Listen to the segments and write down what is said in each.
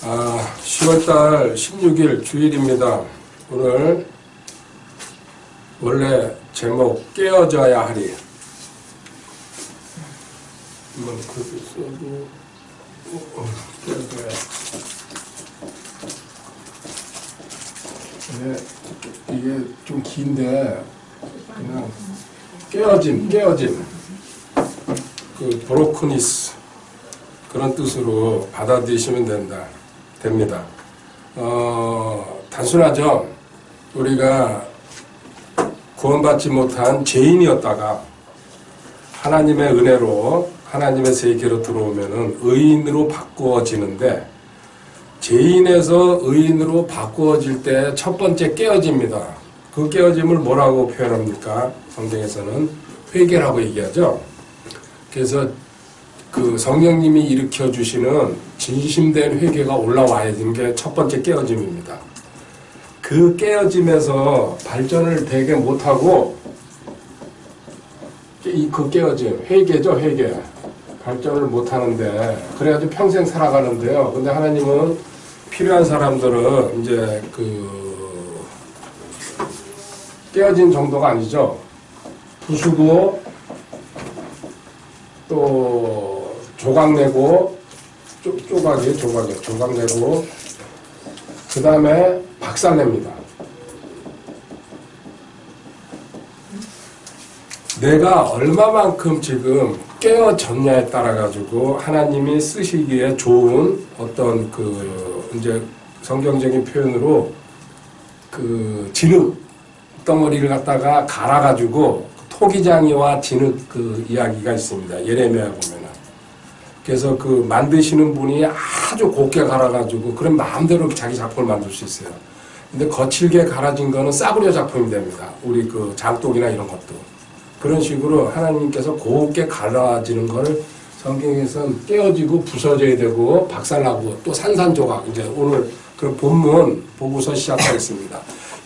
10월달 16일 주일입니다. 오늘 원래 제목 깨어져야 하리. 한번 그렇게 써도 깨어져야. 이게 좀 긴데 그냥 깨어짐. 그 브로크니스 그런 뜻으로 받아들이시면 됩니다. 단순하죠. 우리가 구원받지 못한 죄인이었다가 하나님의 은혜로 하나님의 세계로 들어오면은 의인으로 바꾸어지는데, 죄인에서 의인으로 바꾸어질 때 첫 번째 깨어집니다. 그 깨어짐을 뭐라고 표현합니까? 성경에서는 회개라고 얘기하죠. 그래서 그 성령님이 일으켜 주시는 진심된 회개가 올라와야 되는 게 첫 번째 깨어짐입니다. 그 깨어짐에서 발전을 되게 못하고, 그 깨어짐, 회개죠, 회개. 발전을 못하는데, 그래가지고 평생 살아가는데요. 근데 하나님은 필요한 사람들은 이제 깨어진 정도가 아니죠. 부수고, 또 조각내고, 조각내고, 그 다음에 박살냅니다. 내가 얼마만큼 지금 깨어졌냐에 따라 가지고 하나님이 쓰시기에 좋은 어떤 이제 성경적인 표현으로 진흙 덩어리를 갖다가 갈아가지고 토기장이와 진흙 이야기가 있습니다. 예레미야 보면은. 그래서 만드시는 분이 아주 곱게 갈아가지고 그런 마음대로 자기 작품을 만들 수 있어요. 근데 거칠게 갈아진 거는 싸구려 작품이 됩니다. 우리 장독이나 이런 것도. 그런 식으로 하나님께서 곱게 갈아지는 거를 성경에서는 깨어지고 부서져야 되고 박살나고 또 산산조각. 이제 오늘 그 본문 보고서 시작하겠습니다.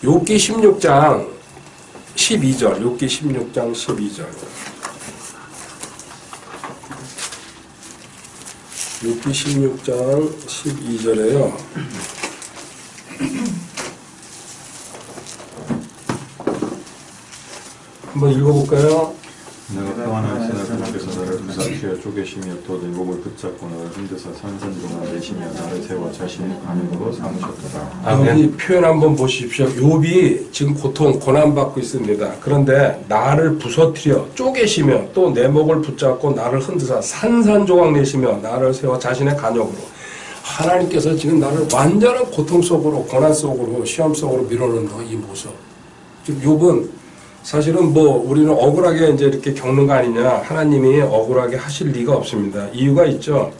욥기 16장 12절. 욥기 16장 12절. 욥기 16장 12절에요. 한번 읽어볼까요? 내가 평안한 신을 주께서 나를 부사시어 쪼개시며 또 내 목을 붙잡고 나를 흔드사 산산조각 내시며 나를 세워 자신의 반응으로 삼으셨도다. 여기 표현 한번 보십시오. 욥이 지금 고난받고 있습니다. 그런데 나를 부서뜨려 쪼개시며 또 내 목을 붙잡고 나를 흔드사 산산조각 내시며 나를 세워 자신의 간역으로. 하나님께서 지금 나를 완전한 고통 속으로, 고난 속으로, 시험 속으로 밀어넣는 이 모습. 지금 욥은 사실은 우리는 억울하게 이제 이렇게 겪는 거 아니냐. 하나님이 억울하게 하실 리가 없습니다. 이유가 있죠.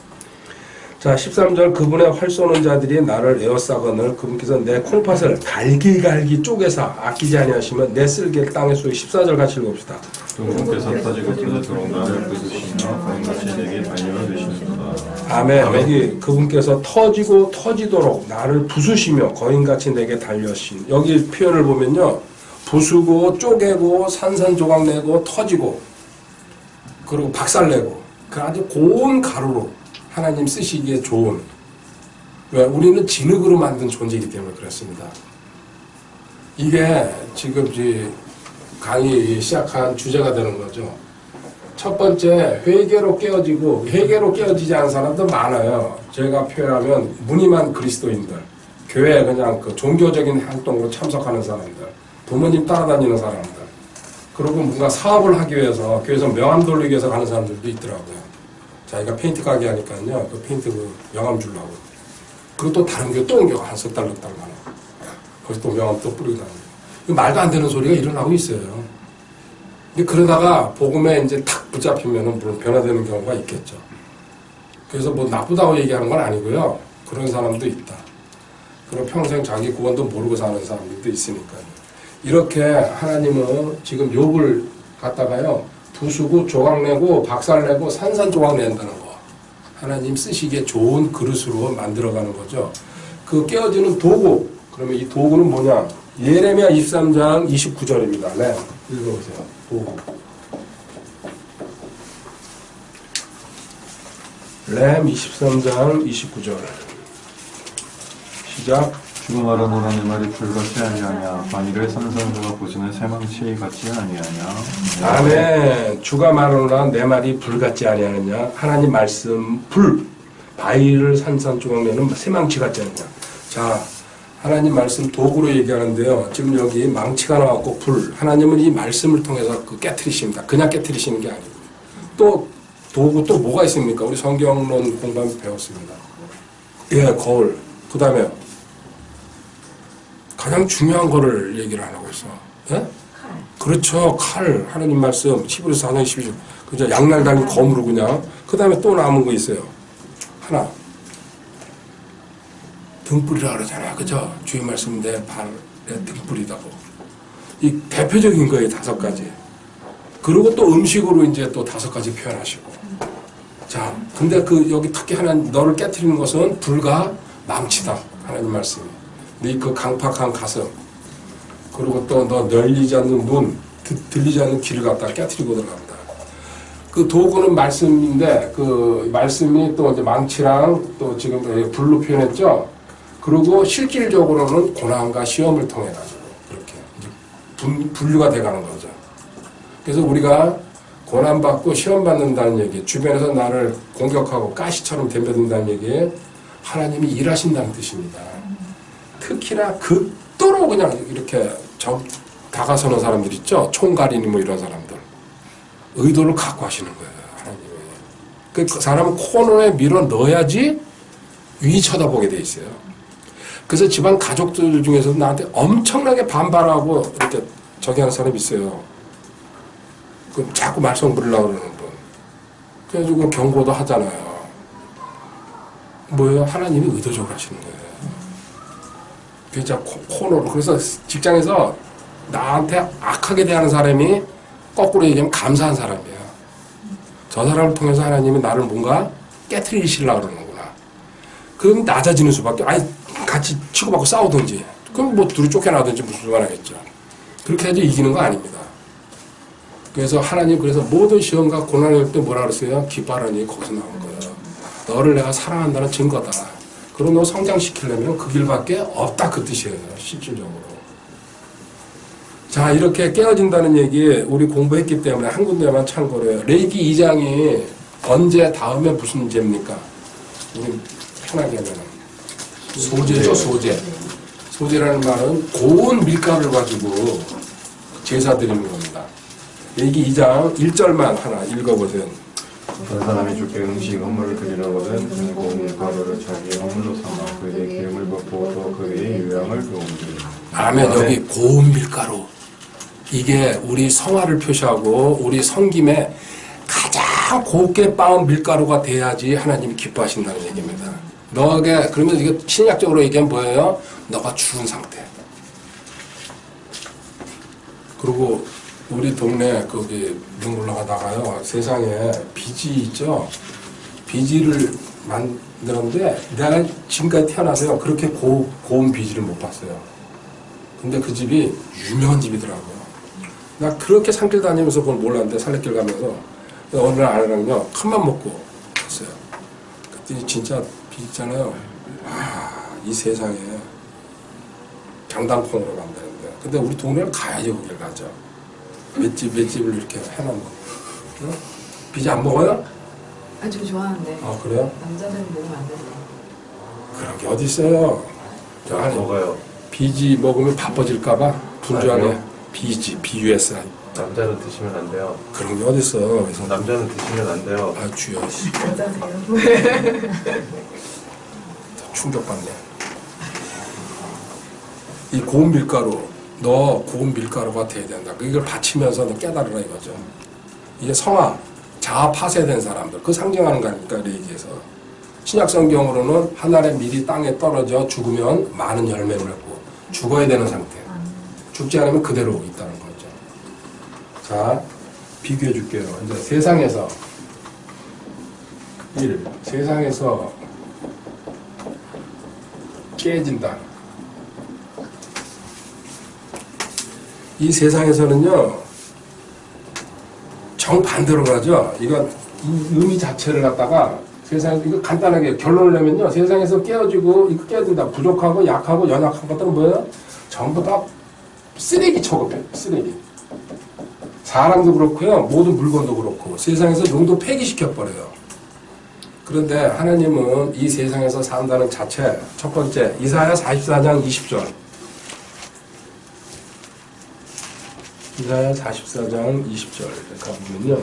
자, 13절. 그분의 활 쏘는 자들이 나를 에워싸거늘 그분께서 내 콩팥을 갈기갈기 쪼개사 아끼지 아니하시면 내 쓸개를 땅에 쏘이. 14절 같이 읽읍시다. 그분께서 터지고 터지도록 나를 부수시며 거인같이 내게 달려 되시는도다. 아멘. 여기 그분께서 터지고 터지도록 나를 부수시며 거인같이 내게 달려신. 여기 표현을 보면요. 부수고 쪼개고 산산조각 내고 터지고 그리고 박살내고 그 아주 고운 가루로 하나님 쓰시기에 좋은. 왜? 우리는 진흙으로 만든 존재이기 때문에 그렇습니다. 이게 지금 강의 시작한 주제가 되는 거죠. 첫 번째, 회개로 깨어지고, 회개로 깨어지지 않은 사람도 많아요. 제가 표현하면 무늬만 그리스도인들, 교회에 그냥 종교적인 활동으로 참석하는 사람들, 부모님 따라다니는 사람들, 그리고 뭔가 사업을 하기 위해서 교회에서 명함 돌리기 위해서 가는 사람들도 있더라고요. 자기가 페인트 가게 하니까요, 페인트 명함 주려고. 그리고 또 다른 교회 또 옮겨가, 한 석 달, 넉 달 만에. 거기서 또 명함 또 뿌리고 다니고. 말도 안 되는 소리가 일어나고 있어요. 근데 그러다가 복음에 이제 탁 붙잡히면은 물론 변화되는 경우가 있겠죠. 그래서 나쁘다고 얘기하는 건 아니고요. 그런 사람도 있다. 그리고 평생 자기 구원도 모르고 사는 사람들도 있으니까요. 이렇게 하나님은 지금 욥을 갖다가요, 부수고 조각내고 박살내고 산산조각 낸다는 거. 하나님 쓰시기에 좋은 그릇으로 만들어가는 거죠. 그 깨어지는 도구. 그러면 이 도구는 뭐냐? 예레미야 23장 29절입니다. 네, 읽어보세요. 도구. 렘 23장 29절. 시작. 주가 말하노라 내 말이 불같이 아니하냐 만일에 산산조가 부수는 새망치 같지 아니하냐. 아멘. 주가 말하노라 내 말이 불 같지 아니하느냐. 하나님 말씀 불. 바위를 산산조각 내는 새망치 같지 않느냐. 자, 하나님 말씀 도구로 얘기하는데요. 지금 여기 망치가 나왔고 불. 하나님은 이 말씀을 통해서 깨트리십니다. 그냥 깨트리시는 게 아니고. 또 도구 또 뭐가 있습니까? 우리 성경론 공부하면서 배웠습니다. 예, 거울. 그 다음에 가장 중요한 거를 얘기를 안 하고 있어. 예? 그렇죠. 칼. 하나님 말씀. 히브리서 4장 12절. 그죠? 양날 달린 검으로 그냥. 그 다음에 또 남은 거 있어요. 하나. 등불이라 그러잖아요. 그죠? 주의 말씀 내 발에 등불이다고. 이 대표적인 거예요. 5가지. 그리고 또 음식으로 이제 또 5가지 표현하시고. 자, 근데 여기 특히 너를 깨트리는 것은 불과 망치다. 하나님 말씀이. 네 그 강팍한 가슴. 그리고 또 너 열리지 않는 눈, 들리지 않는 귀를 갖다 깨트리고 들어갑니다. 그 도구는 말씀인데, 그 말씀이 또 이제 망치랑 또 지금 불로 표현했죠? 그리고 실질적으로는 고난과 시험을 통해가지고 이렇게 분류가 돼가는 거죠. 그래서 우리가 고난받고 시험받는다는 얘기, 주변에서 나를 공격하고 가시처럼 덤벼든다는 얘기, 하나님이 일하신다는 뜻입니다. 특히나 극도로 그냥 이렇게 다가서는 사람들 있죠? 총가리니 뭐 이런 사람들. 의도를 갖고 하시는 거예요, 하나님이. 그 사람은 코너에 밀어 넣어야지 위 쳐다보게 돼 있어요. 그래서 집안 가족들 중에서 나한테 엄청나게 반발하고 이렇게 저기 하는 사람이 있어요. 그 자꾸 말썽 부르려고 그러는 분. 그래가지고 경고도 하잖아요. 뭐예요? 하나님이 의도적으로 하시는 거예요. 그래서 코너로. 그래서 직장에서 나한테 악하게 대하는 사람이 거꾸로 얘기하면 감사한 사람이에요. 저 사람을 통해서 하나님이 나를 뭔가 깨트리시려고 그러는구나. 그럼 낮아지는 수밖에. 아니, 같이 치고받고 싸우든지. 그럼 뭐 둘이 쫓겨나든지 무슨 말하겠죠. 그렇게 해도 이기는 거 아닙니다. 그래서 하나님 그래서 모든 시험과 고난을 때 뭐라 그랬어요? 기뻐하라니 거기서 나온 거예요. 너를 내가 사랑한다는 증거다. 그럼 너 성장시키려면 그 길밖에 없다 그 뜻이에요. 실질적으로. 자, 이렇게 깨어진다는 얘기 우리 공부했기 때문에 한 군데만 참고로 해요. 레이기 2장이 언제 다음에 무슨 죄입니까? 우리 편하게 하면 소재죠, 소재. 소재라는 말은 고운 밀가루를 가지고 제사 드리는 겁니다. 레이기 2장 1절만 하나 읽어보세요. 어떤 사람이 주께 음식 헌물을 드리려거든 고운 밀가루를 자기의 헌물로 삼아 그의 기름을 붓고 또 그의 유향을 부음으리. 아멘. 여기 고운 밀가루. 이게 우리 성화를 표시하고 우리 성김에 가장 곱게 빻은 밀가루가 돼야지 하나님이 기뻐하신다는 얘기입니다. 너게 그러면 이게 신약적으로 얘기하면 뭐예요? 너가 죽은 상태. 그리고 우리 동네 거기 능굴로 가다가요 세상에 비지 있죠. 비지를 만드는데 내가 지금까지 태어나서요 그렇게 고운 비지를 못 봤어요. 근데 그 집이 유명한 집이더라고요. 나 그렇게 산길 다니면서 그걸 몰랐는데 산길 가면서 어느 날 아내랑요 큰맘 먹고 갔어요. 그때 진짜 비 있잖아요. 이 세상에 장단콩으로 간다는데 근데 우리 동네를 가야지 거길 가죠. 맷집을 이렇게 해놓은 거. 응? 비지 안 먹어요? 아, 저 좋아하는데. 아, 그래요? 남자들은 먹으면 안 된대. 그런 게 어디 있어요? 저 안에 먹어요. 비지 먹으면 바빠질까봐 분주하게 아니요. 비지, 비USI. 남자는 드시면 안 돼요. 그런 게 어디 있어? 그래서 남자는 드시면 안 돼요. 아 주여, 여자세요? 충격받네. 이 고운 밀가루, 너 고운 밀가루가 돼야 된다. 이걸 바치면서 너 깨달으라 이거죠. 이게 성화, 자아 파쇄된 사람들, 그 상징하는 거 아닙니까? 레이기에서. 신약 성경으로는 하늘의 밀이 땅에 떨어져 죽으면 많은 열매를 맺고 죽어야 되는 상태. 죽지 않으면 그대로 있다는 거죠. 자, 비교해 줄게요. 이제 세상에서 세상에서 깨진다. 이 세상에서는요 정반대로 가죠. 이건 이 의미 자체를 갖다가 세상에서 이거 간단하게 결론을 내면요. 세상에서 깨어지고 이거 깨어진다. 부족하고 약하고 연약한 것들은 뭐예요? 전부 다 쓰레기 취급해요. 쓰레기. 사람도 그렇고요. 모든 물건도 그렇고 세상에서 용도 폐기시켜버려요. 그런데 하나님은 이 세상에서 산다는 자체 첫 번째 이사야 44장 20절 이사야 44장 20절 가보면요.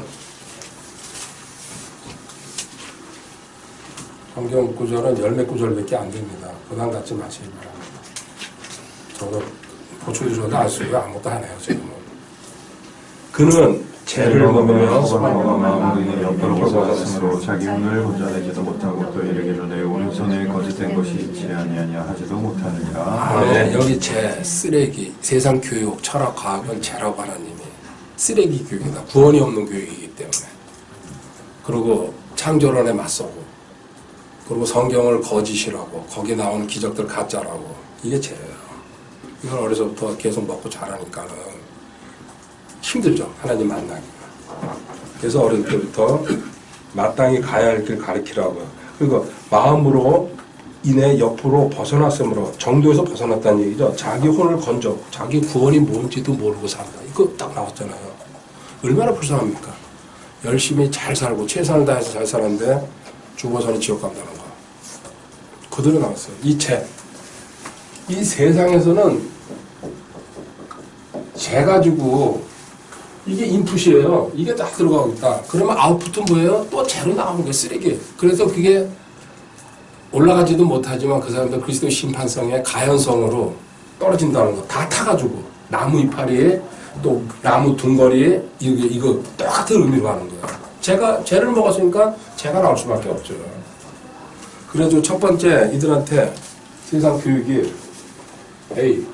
성경 구절은 열몇 구절밖에 안 됩니다. 부담 갖지 마시기 바랍니다. 저도 보충해 줘도 안 쓰고요. 아무것도 안 해요. 지금은. 그는 죄를 범하며 마음을 옆으로 벗어났으므로 자기 운을 혼자 내지도 못하고 또 이르기를 내 오른손에 거짓된 것이 있지 아니하냐 하지도 못하느니라. 네, 여기 죄, 쓰레기, 세상 교육, 철학, 과학은 죄라고 하나님이 쓰레기 교육이다. 구원이 없는 교육이기 때문에. 그리고 창조론에 맞서고 그리고 성경을 거짓이라고 거기에 나오는 기적들 가짜라고 이게 죄예요. 이걸 어려서부터 계속 먹고 자라니까는 힘들죠. 하나님 만나기가. 그래서 어릴 때부터 마땅히 가야 할 길 가르치라고요. 그리고 마음으로 인해 옆으로 벗어났으므로 정도에서 벗어났다는 얘기죠. 자기 혼을 건져 자기 구원이 뭔지도 모르고 산다. 이거 딱 나왔잖아요. 얼마나 불쌍합니까? 열심히 잘 살고 최선을 다해서 잘 살았는데 죽어서는 지옥 간다는 거. 그대로 나왔어요. 이 죄. 이 세상에서는 죄 가지고 이게 인풋이에요. 이게 딱 들어가고 있다. 그러면 아웃풋은 뭐예요? 또 죄로 나오는 거예요. 쓰레기. 그래서 그게 올라가지도 못하지만 그 사람들 그리스도의 심판성에 가연성으로 떨어진다는 거. 다 타가지고 나무 이파리에 또 나무 둥거리에 이거 똑같은 의미로 하는 거예요. 죄를 먹었으니까 죄가 나올 수밖에 없죠. 그래도 첫 번째 이들한테 세상 교육이 에이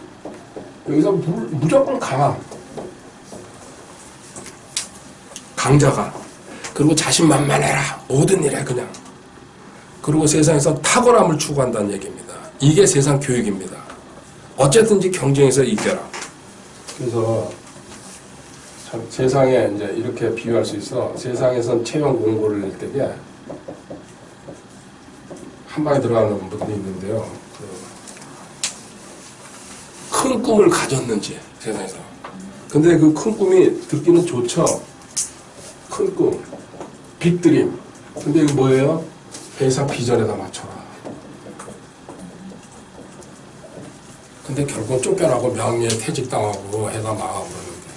여기서 무조건 강자가 그리고 자신만만해라 모든 일에 그냥 그리고 세상에서 탁월함을 추구한다는 얘기입니다. 이게 세상 교육입니다. 어쨌든지 경쟁에서 이겨라. 그래서 참 세상에 이제 이렇게 비유할 수 있어. 세상에선 채용 공고를 낼 때에 한 방에 들어가는 분들이 있는데요. 큰 꿈을 가졌는지 세상에서. 근데 그 큰 꿈이 듣기는 좋죠. 큰 꿈, 빅드림. 근데 이거 뭐예요? 회사 비전에다 맞춰라. 근데 결국은 쫓겨나고 명예에 퇴직당하고 해가 망하고 그러는데.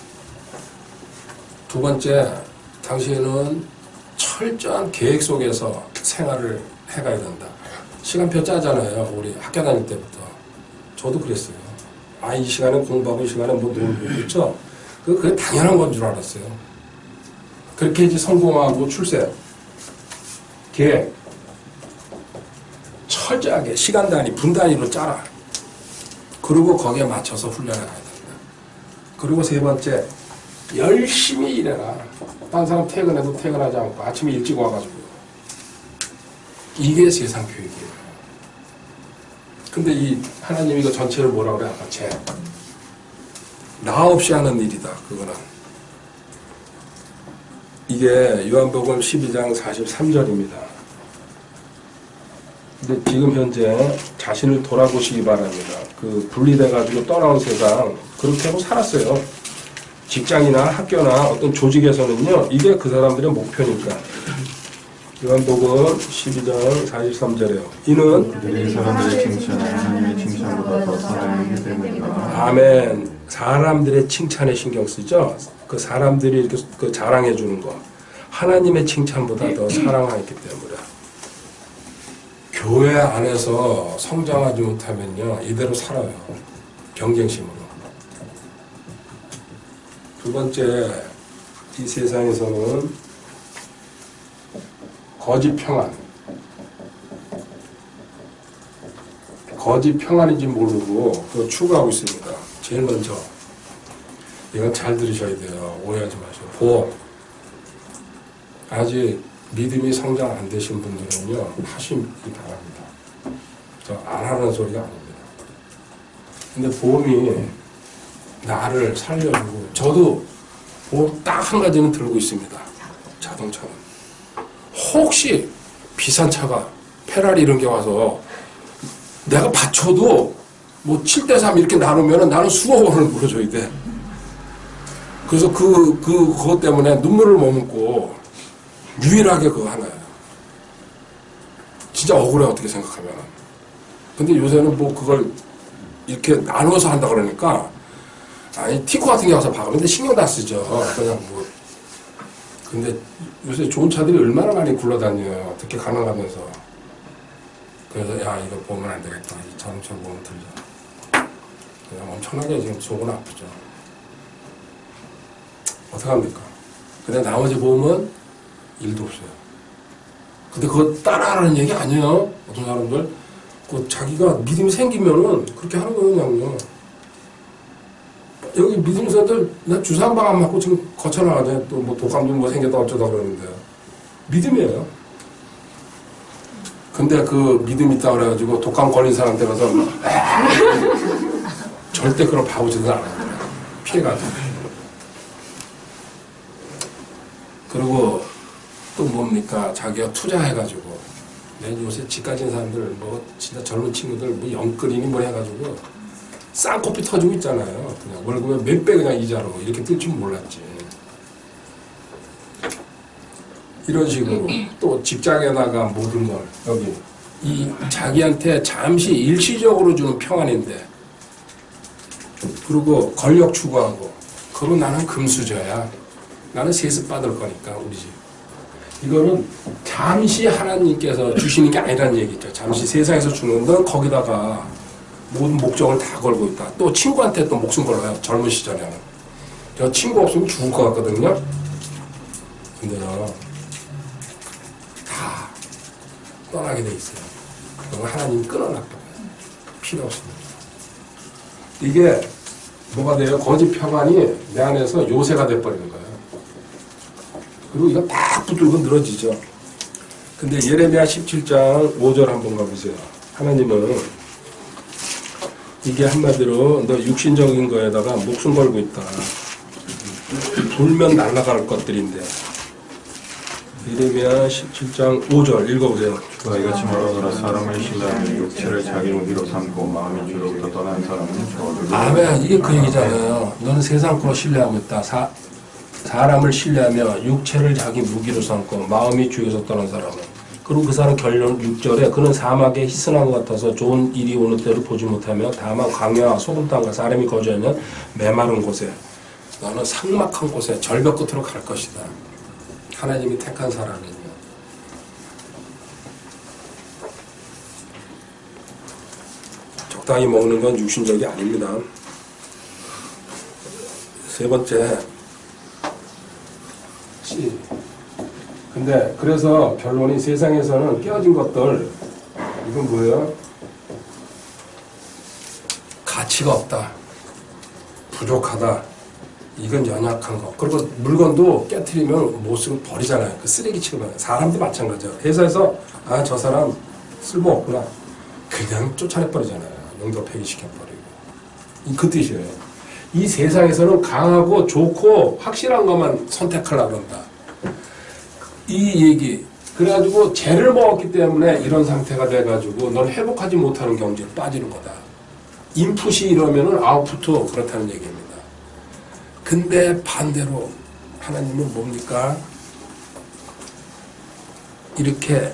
두 번째, 당신은 철저한 계획 속에서 생활을 해가야 된다. 시간표 짜잖아요. 우리 학교 다닐 때부터. 저도 그랬어요. 이 시간에 공부하고 이 시간에 뭐 놀고 그렇죠? 그게 당연한 건 줄 알았어요. 그렇게 이제 성공하고 출세, 계획, 철저하게 시간 단위, 분 단위로 짜라. 그리고 거기에 맞춰서 훈련을 해야 된다. 그리고 세 번째, 열심히 일해라. 딴 사람 퇴근해도 퇴근하지 않고 아침에 일찍 와가지고. 이게 세상 교육이에요. 근데 이 하나님이 이거 전체를 뭐라 그래? 아까 죄. 나 없이 하는 일이다. 그거는. 이게 요한복음 12장 43절입니다. 근데 지금 현재 자신을 돌아보시기 바랍니다. 그 분리돼가지고 떠나온 세상 그렇게 하고 살았어요. 직장이나 학교나 어떤 조직에서는요. 이게 그 사람들의 목표니까. 요한복음 12장 43절에요. 이는 그들이 사람들의 칭찬을 하나님의 칭찬보다 더 사랑하기 때문이다. 아멘. 사람들의 칭찬에 신경 쓰죠. 그 사람들이 이렇게 그 자랑해 주는 거. 하나님의 칭찬보다 더 사랑하기 때문에. 교회 안에서 성장하지 못하면요. 이대로 살아요. 경쟁심으로. 두 번째, 이 세상에서는 거짓 평안. 거짓 평안인지 모르고 그거 추구하고 있습니다. 제일 먼저 이건 잘 들으셔야 돼요. 오해하지 마시고. 보험. 아직 믿음이 성장 안 되신 분들은요. 하시기 바랍니다. 저 안 하는 소리가 아닙니다. 근데 보험이 나를 살려주고 저도 보험 딱 한 가지는 들고 있습니다. 자동차는. 혹시 비싼 차가 페라리 이런 게 와서 내가 받쳐도 뭐 7대3 이렇게 나누면 나는 수억 원을 물어줘야 돼. 그래서 그것 때문에 눈물을 머금고 유일하게 그거 하나야. 진짜 억울해, 어떻게 생각하면. 근데 요새는 뭐 그걸 이렇게 나눠서 한다 그러니까, 아니, 티코 같은 게 와서 박으면 신경 다 쓰죠. 그냥 뭐. 근데 요새 좋은 차들이 얼마나 많이 굴러다녀요. 특히 가능하면서. 그래서, 야, 이거 보면 안 되겠다. 이 자동차 보면 들자. 그냥 엄청나게 지금 속은 아프죠. 어떡합니까? 근데 나머지 보험은 일도 없어요. 근데 그거 따라하라는 얘기 아니에요. 어떤 사람들. 그 자기가 믿음이 생기면은 그렇게 하는 거예요, 그냥요. 여기 믿음사들, 나 주사 한 방 안 맞고 지금 거쳐나가네. 또 뭐 독감도 뭐 생겼다 어쩌다 그러는데. 믿음이에요. 근데 그 믿음 있다 그래가지고 독감 걸린 사람한테 가서 절대 그런 바보짓은 안 합니다. 피해가지고. 그리고 또 뭡니까? 자기가 투자해가지고. 내 요새 집 가진 사람들, 뭐, 진짜 젊은 친구들, 뭐, 영끌이니 뭐 해가지고, 쌍코피 터지고 있잖아요. 그냥 월급에 몇 배 그냥 이자로. 이렇게 뜰 줄 몰랐지. 이런 식으로. 또 직장에다가 모든 걸, 여기. 이 자기한테 잠시 일시적으로 주는 평안인데, 그리고 권력 추구하고, 그리고 나는 금수저야. 나는 세습 받을 거니까, 우리 집. 이거는 잠시 하나님께서 주시는 게 아니라는 얘기죠. 잠시 세상에서 주는 건 거기다가 모든 목적을 다 걸고 있다. 또 친구한테 또 목숨 걸어요. 젊은 시절에는. 저 친구 없으면 죽을 것 같거든요. 근데요, 다 떠나게 돼 있어요. 그거 하나님이 끊어놨거든요. 필요 없습니다. 이게 뭐가 돼요? 거짓 평안이 내 안에서 요새가 돼버리는 거예요. 그리고 이거 딱 붙들고 늘어지죠. 근데 예레미야 17장 5절 한번 가보세요. 하나님은 이게 한마디로 너 육신적인 거에다가 목숨 걸고 있다. 불면 날아갈 것들인데. 예레미야 17장 5절 읽어보세요. 주가 이같이 말하노라. 사람을 신뢰하며 육체를 자기 무기로 삼고 마음이 주로부터 떠난 사람은 저주를 아멘. 이게 그 얘기잖아요. 너는 세상 거 신뢰하고 있다. 사람을 신뢰하며 육체를 자기 무기로 삼고 마음이 주에서 떠난 사람은. 그리고 그 사람 결론 6절에 그는 사막에 희선한 것 같아서 좋은 일이 오는 때를 보지 못하며 다만 광야와 소금 땅과 사람이 거주하는 메마른 곳에 너는 삭막한 곳에 절벽 끝으로 갈 것이다. 하나님이 택한 사람이며. 적당히 먹는 건 육신적이 아닙니다. 세 번째, 근데 그래서 결론이 세상에서는 깨어진 것들, 이건 뭐예요? 가치가 없다, 부족하다, 이건 연약한 거. 그리고 물건도 깨트리면 못 쓰고 버리잖아요. 그 쓰레기 취급하는 사람도 마찬가지죠. 회사에서 아, 저 사람 쓸모 없구나, 그냥 쫓아내버리잖아요. 용도 폐기시켜버리고. 그 뜻이에요. 이 세상에서는 강하고 좋고 확실한 것만 선택하려고 한다. 이 얘기. 그래가지고 죄를 먹었기 때문에 이런 상태가 돼가지고 넌 회복하지 못하는 경지에 빠지는 거다. 인풋이 이러면은 아웃풋도 그렇다는 얘기입니다. 근데 반대로 하나님은 뭡니까? 이렇게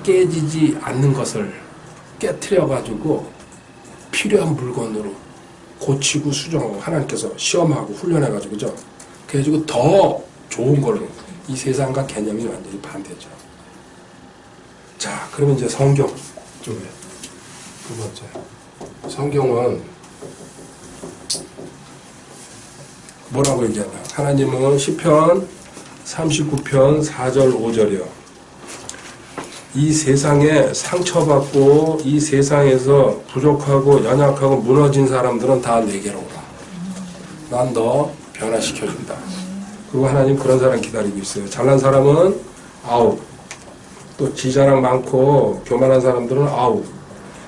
깨지지 않는 것을 깨트려가지고 필요한 물건으로 고치고 수정하고 하나님께서 시험하고 훈련해가지고 그죠? 그래가지고 더 좋은 걸로 이 세상과 개념이 완전히 반대죠. 자, 그러면 이제 성경 쪽에 두 번째. 성경은 뭐라고 얘기하나? 하나님은 시편 39편 4절 5절이요. 이 세상에 상처받고 이 세상에서 부족하고 연약하고 무너진 사람들은 다 내게로 오라. 난 너 변화시켜준다. 그리고 하나님 그런 사람 기다리고 있어요. 잘난 사람은 아웃. 또 지자랑 많고 교만한 사람들은 아웃.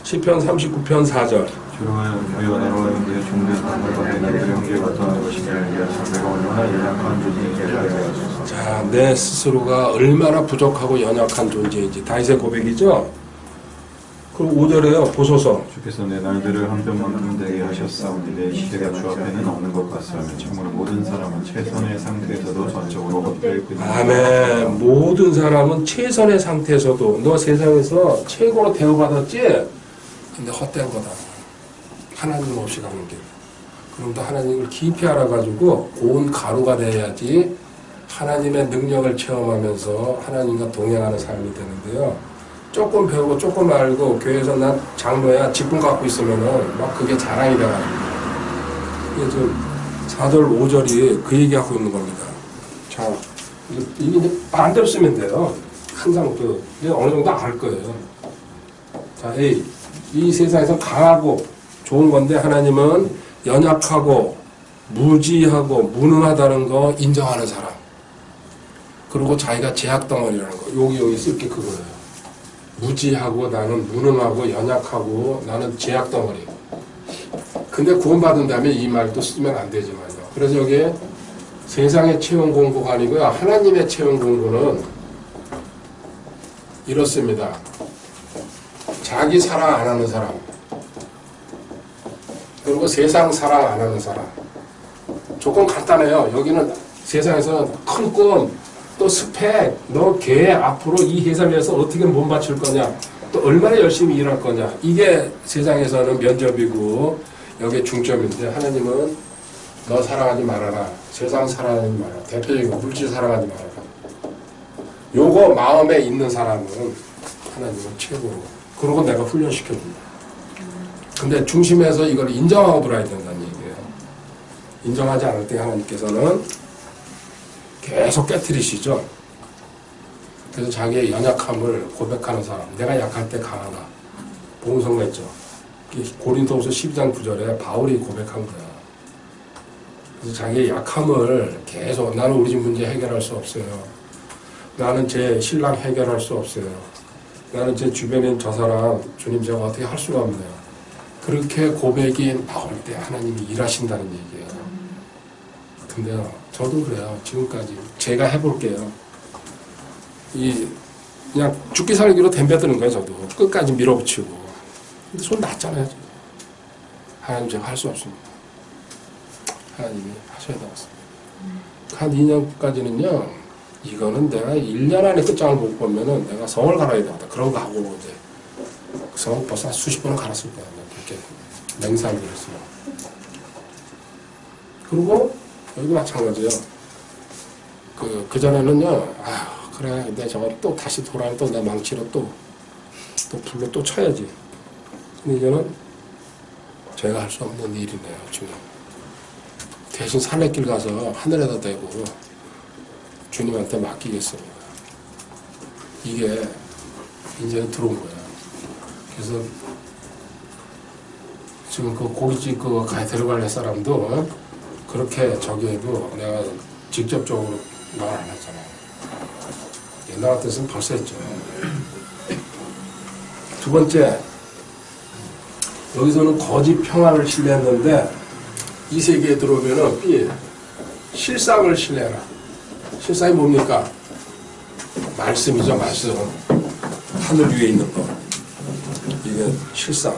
시편 39편 4절. 그러면 나라와 영계의 종된 사람과 내들의 형제가 떠나는 것이냐 알게 내가 얼마나 연약한 존재인지 알게 하소서. 자, 내 스스로가 얼마나 부족하고 연약한 존재인지 다윗의 고백이죠. 그리고 5절에요. 보소서. 주께서 내 날들을 한 뼘만큼 되게 하셨사오니 내 시대가 주 앞에는 없는 것 같사오니 참으로 모든 사람은 최선의 상태에서도 전적으로 헛되이 있거든요. 아멘. 모든 사람은 최선의 상태에서도 너 세상에서 최고로 대우받았지? 근데 헛된 거다. 하나님 없이 가는 길. 그럼 또 하나님을 깊이 알아가지고 온 가루가 돼야지 하나님의 능력을 체험하면서 하나님과 동행하는 삶이 되는데요. 조금 배우고 조금 알고 교회에서 난 장로야 직분 갖고 있으면은 막 그게 자랑이 돼가지고 이게 지금 4절 5절이 그 얘기하고 있는 겁니다. 자, 이게 이제 반대로 쓰면 돼요. 항상 이제 어느 정도 알 거예요. 자, A. 이 세상에서 강하고 좋은 건데 하나님은 연약하고 무지하고 무능하다는 거 인정하는 사람. 그리고 자기가 제약덩어리라는 거. 여기 쓸 게 그거예요. 무지하고 나는 무능하고 연약하고 나는 제약덩어리. 근데 구원받은 다음에 이 말도 쓰면 안 되지만요. 그래서 여기에 세상의 체험 공부가 아니고요. 하나님의 체험 공부는 이렇습니다. 자기 사랑 안 하는 사람. 그리고 세상 사랑 안 하는 사람. 조건 간단해요. 여기는 세상에서 큰 꿈, 또 스펙, 너 걔 앞으로 이 회사 내에서 어떻게 몸 바칠 거냐, 또 얼마나 열심히 일할 거냐. 이게 세상에서는 면접이고 여기에 중점인데 하나님은 너 사랑하지 말아라. 세상 사랑하지 말아라. 대표적인 거 물질 사랑하지 말아라. 요거 마음에 있는 사람은 하나님은 최고로. 그러고 내가 훈련시켜준다. 근데 중심에서 이걸 인정하고 들어야 된다는 얘기예요. 인정하지 않을 때 하나님께서는 계속 깨트리시죠. 그래서 자기의 연약함을 고백하는 사람, 내가 약할 때 강하다. 복음성가 있죠. 고린도후서 12장 9절에 바울이 고백한 거야. 그래서 자기의 약함을 계속 나는 우리 집 문제 해결할 수 없어요. 나는 제 신랑 해결할 수 없어요. 나는 제 주변에 있는 저 사람 주님 제가 어떻게 할 수가 없네요. 그렇게 고백이 나올 때 하나님이 일하신다는 얘기예요. 근데요, 저도 그래요. 지금까지 제가 해볼게요. 그냥 죽기 살기로 덤벼드는 거예요. 저도 끝까지 밀어붙이고. 근데 손 났잖아요. 하나님 제가 할 수 없습니다. 하나님이 하셔야 되겠습니다. 한 2년까지는요. 이거는 내가 1년 안에 끝장을 못 보면은 내가 성을 갈아야 된다. 그런 거 하고 이제 성을 벌써 수십 번은 갈았을 거예요. 그렇게 맹세하기로 했어요. 그리고 여기도 마찬가지예요. 그 전에는요. 그래. 근데 저거 또 다시 돌아오면 또 내 망치로 또 불로 또 쳐야지. 근데 이제는 제가 할 수 없는 일이네요. 지금 대신 산레길 가서 하늘에다 대고 주님한테 맡기겠습니다. 이게 이제 들어온 거야. 그래서 지금 그 고깃집 그 데려갈 사람도 그렇게 저기 해도 내가 직접적으로 말 안 했잖아요. 옛날 같았으면 벌써 했죠. 두 번째, 여기서는 거짓 평화를 신뢰했는데 이 세계에 들어오면은 실상을 신뢰해라. 실상이 뭡니까? 말씀이죠, 말씀. 하늘 위에 있는 거. 이게 실상.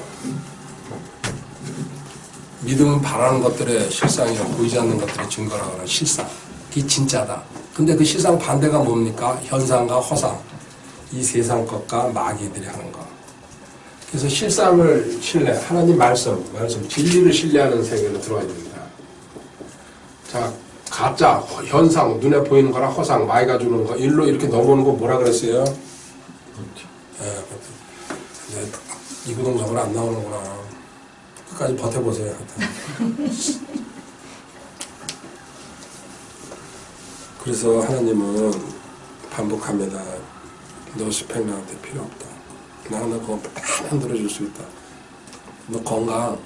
믿음은 바라는 것들의 실상이요, 보이지 않는 것들의 증거라고 하는 실상. 그게 진짜다. 근데 그 실상 반대가 뭡니까? 현상과 허상. 이 세상 것과 마귀들이 하는 거. 그래서 실상을 신뢰, 하나님 말씀, 진리를 신뢰하는 세계로 들어와야 됩니다. 자, 가짜, 현상, 눈에 보이는 거랑 허상, 마귀가 주는 거, 일로 이렇게 넘어오는 거 뭐라 그랬어요? 네, 이구동성으로 안 나오는구나. 끝까지 버텨보세요. 그래서 하나님은 반복합니다. 너 스펙 나한테 필요 없다. 나는 너 그거 다 만들어줄 수 있다. 너 건강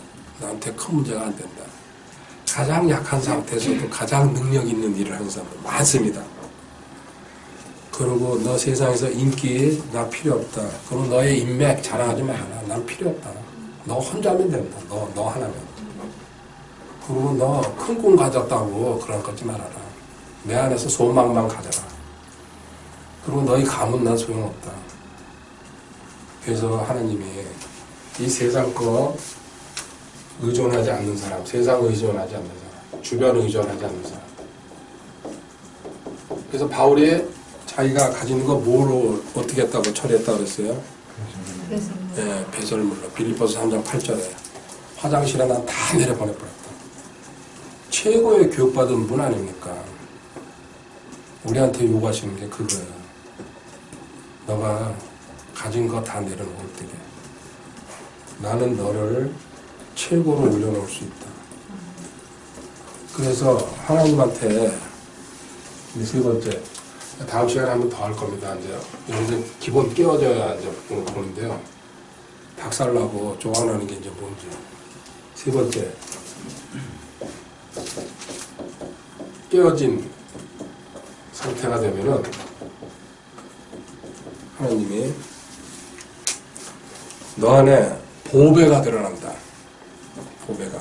나한테 큰 문제가 안 된다. 가장 약한 상태에서도 가장 능력 있는 일을 하는 사람들 많습니다. 그리고 너 세상에서 인기 나 필요 없다. 그럼 너의 인맥 자랑하지 마라. 난 필요 없다. 너 혼자면 된다. 너 하나면. 그리고 너 큰 꿈 가졌다고 그런 거 하지 말아라. 내 안에서 소망만 가져라. 그리고 너희 가문 난 소용없다. 그래서 하나님이 이 세상 거 의존하지 않는 사람, 세상 의존하지 않는 사람, 주변 의존하지 않는 사람. 그래서 바울이 자기가 가진 거 뭐로 어떻게 했다고 처리했다고 그랬어요? 네, 배설물로. 빌립보서 3장 8절에 화장실에 난 다 내려보내버렸다. 최고의 교육받은 분 아닙니까? 우리한테 요구하시는 게 그거예요. 너가 가진 거 다 내려놓을 때게 나는 너를 최고로 올려놓을 수 있다. 그래서 하나님한테 세 번째, 다음 시간에 한 번 더 할 겁니다. 이제 여기서 기본 깨워져야 이제 보는데요. 박살나고 조각나는 게 이제 뭔지. 세 번째, 깨어진 상태가 되면은 하나님이 너 안에 보배가 드러난다. 보배가.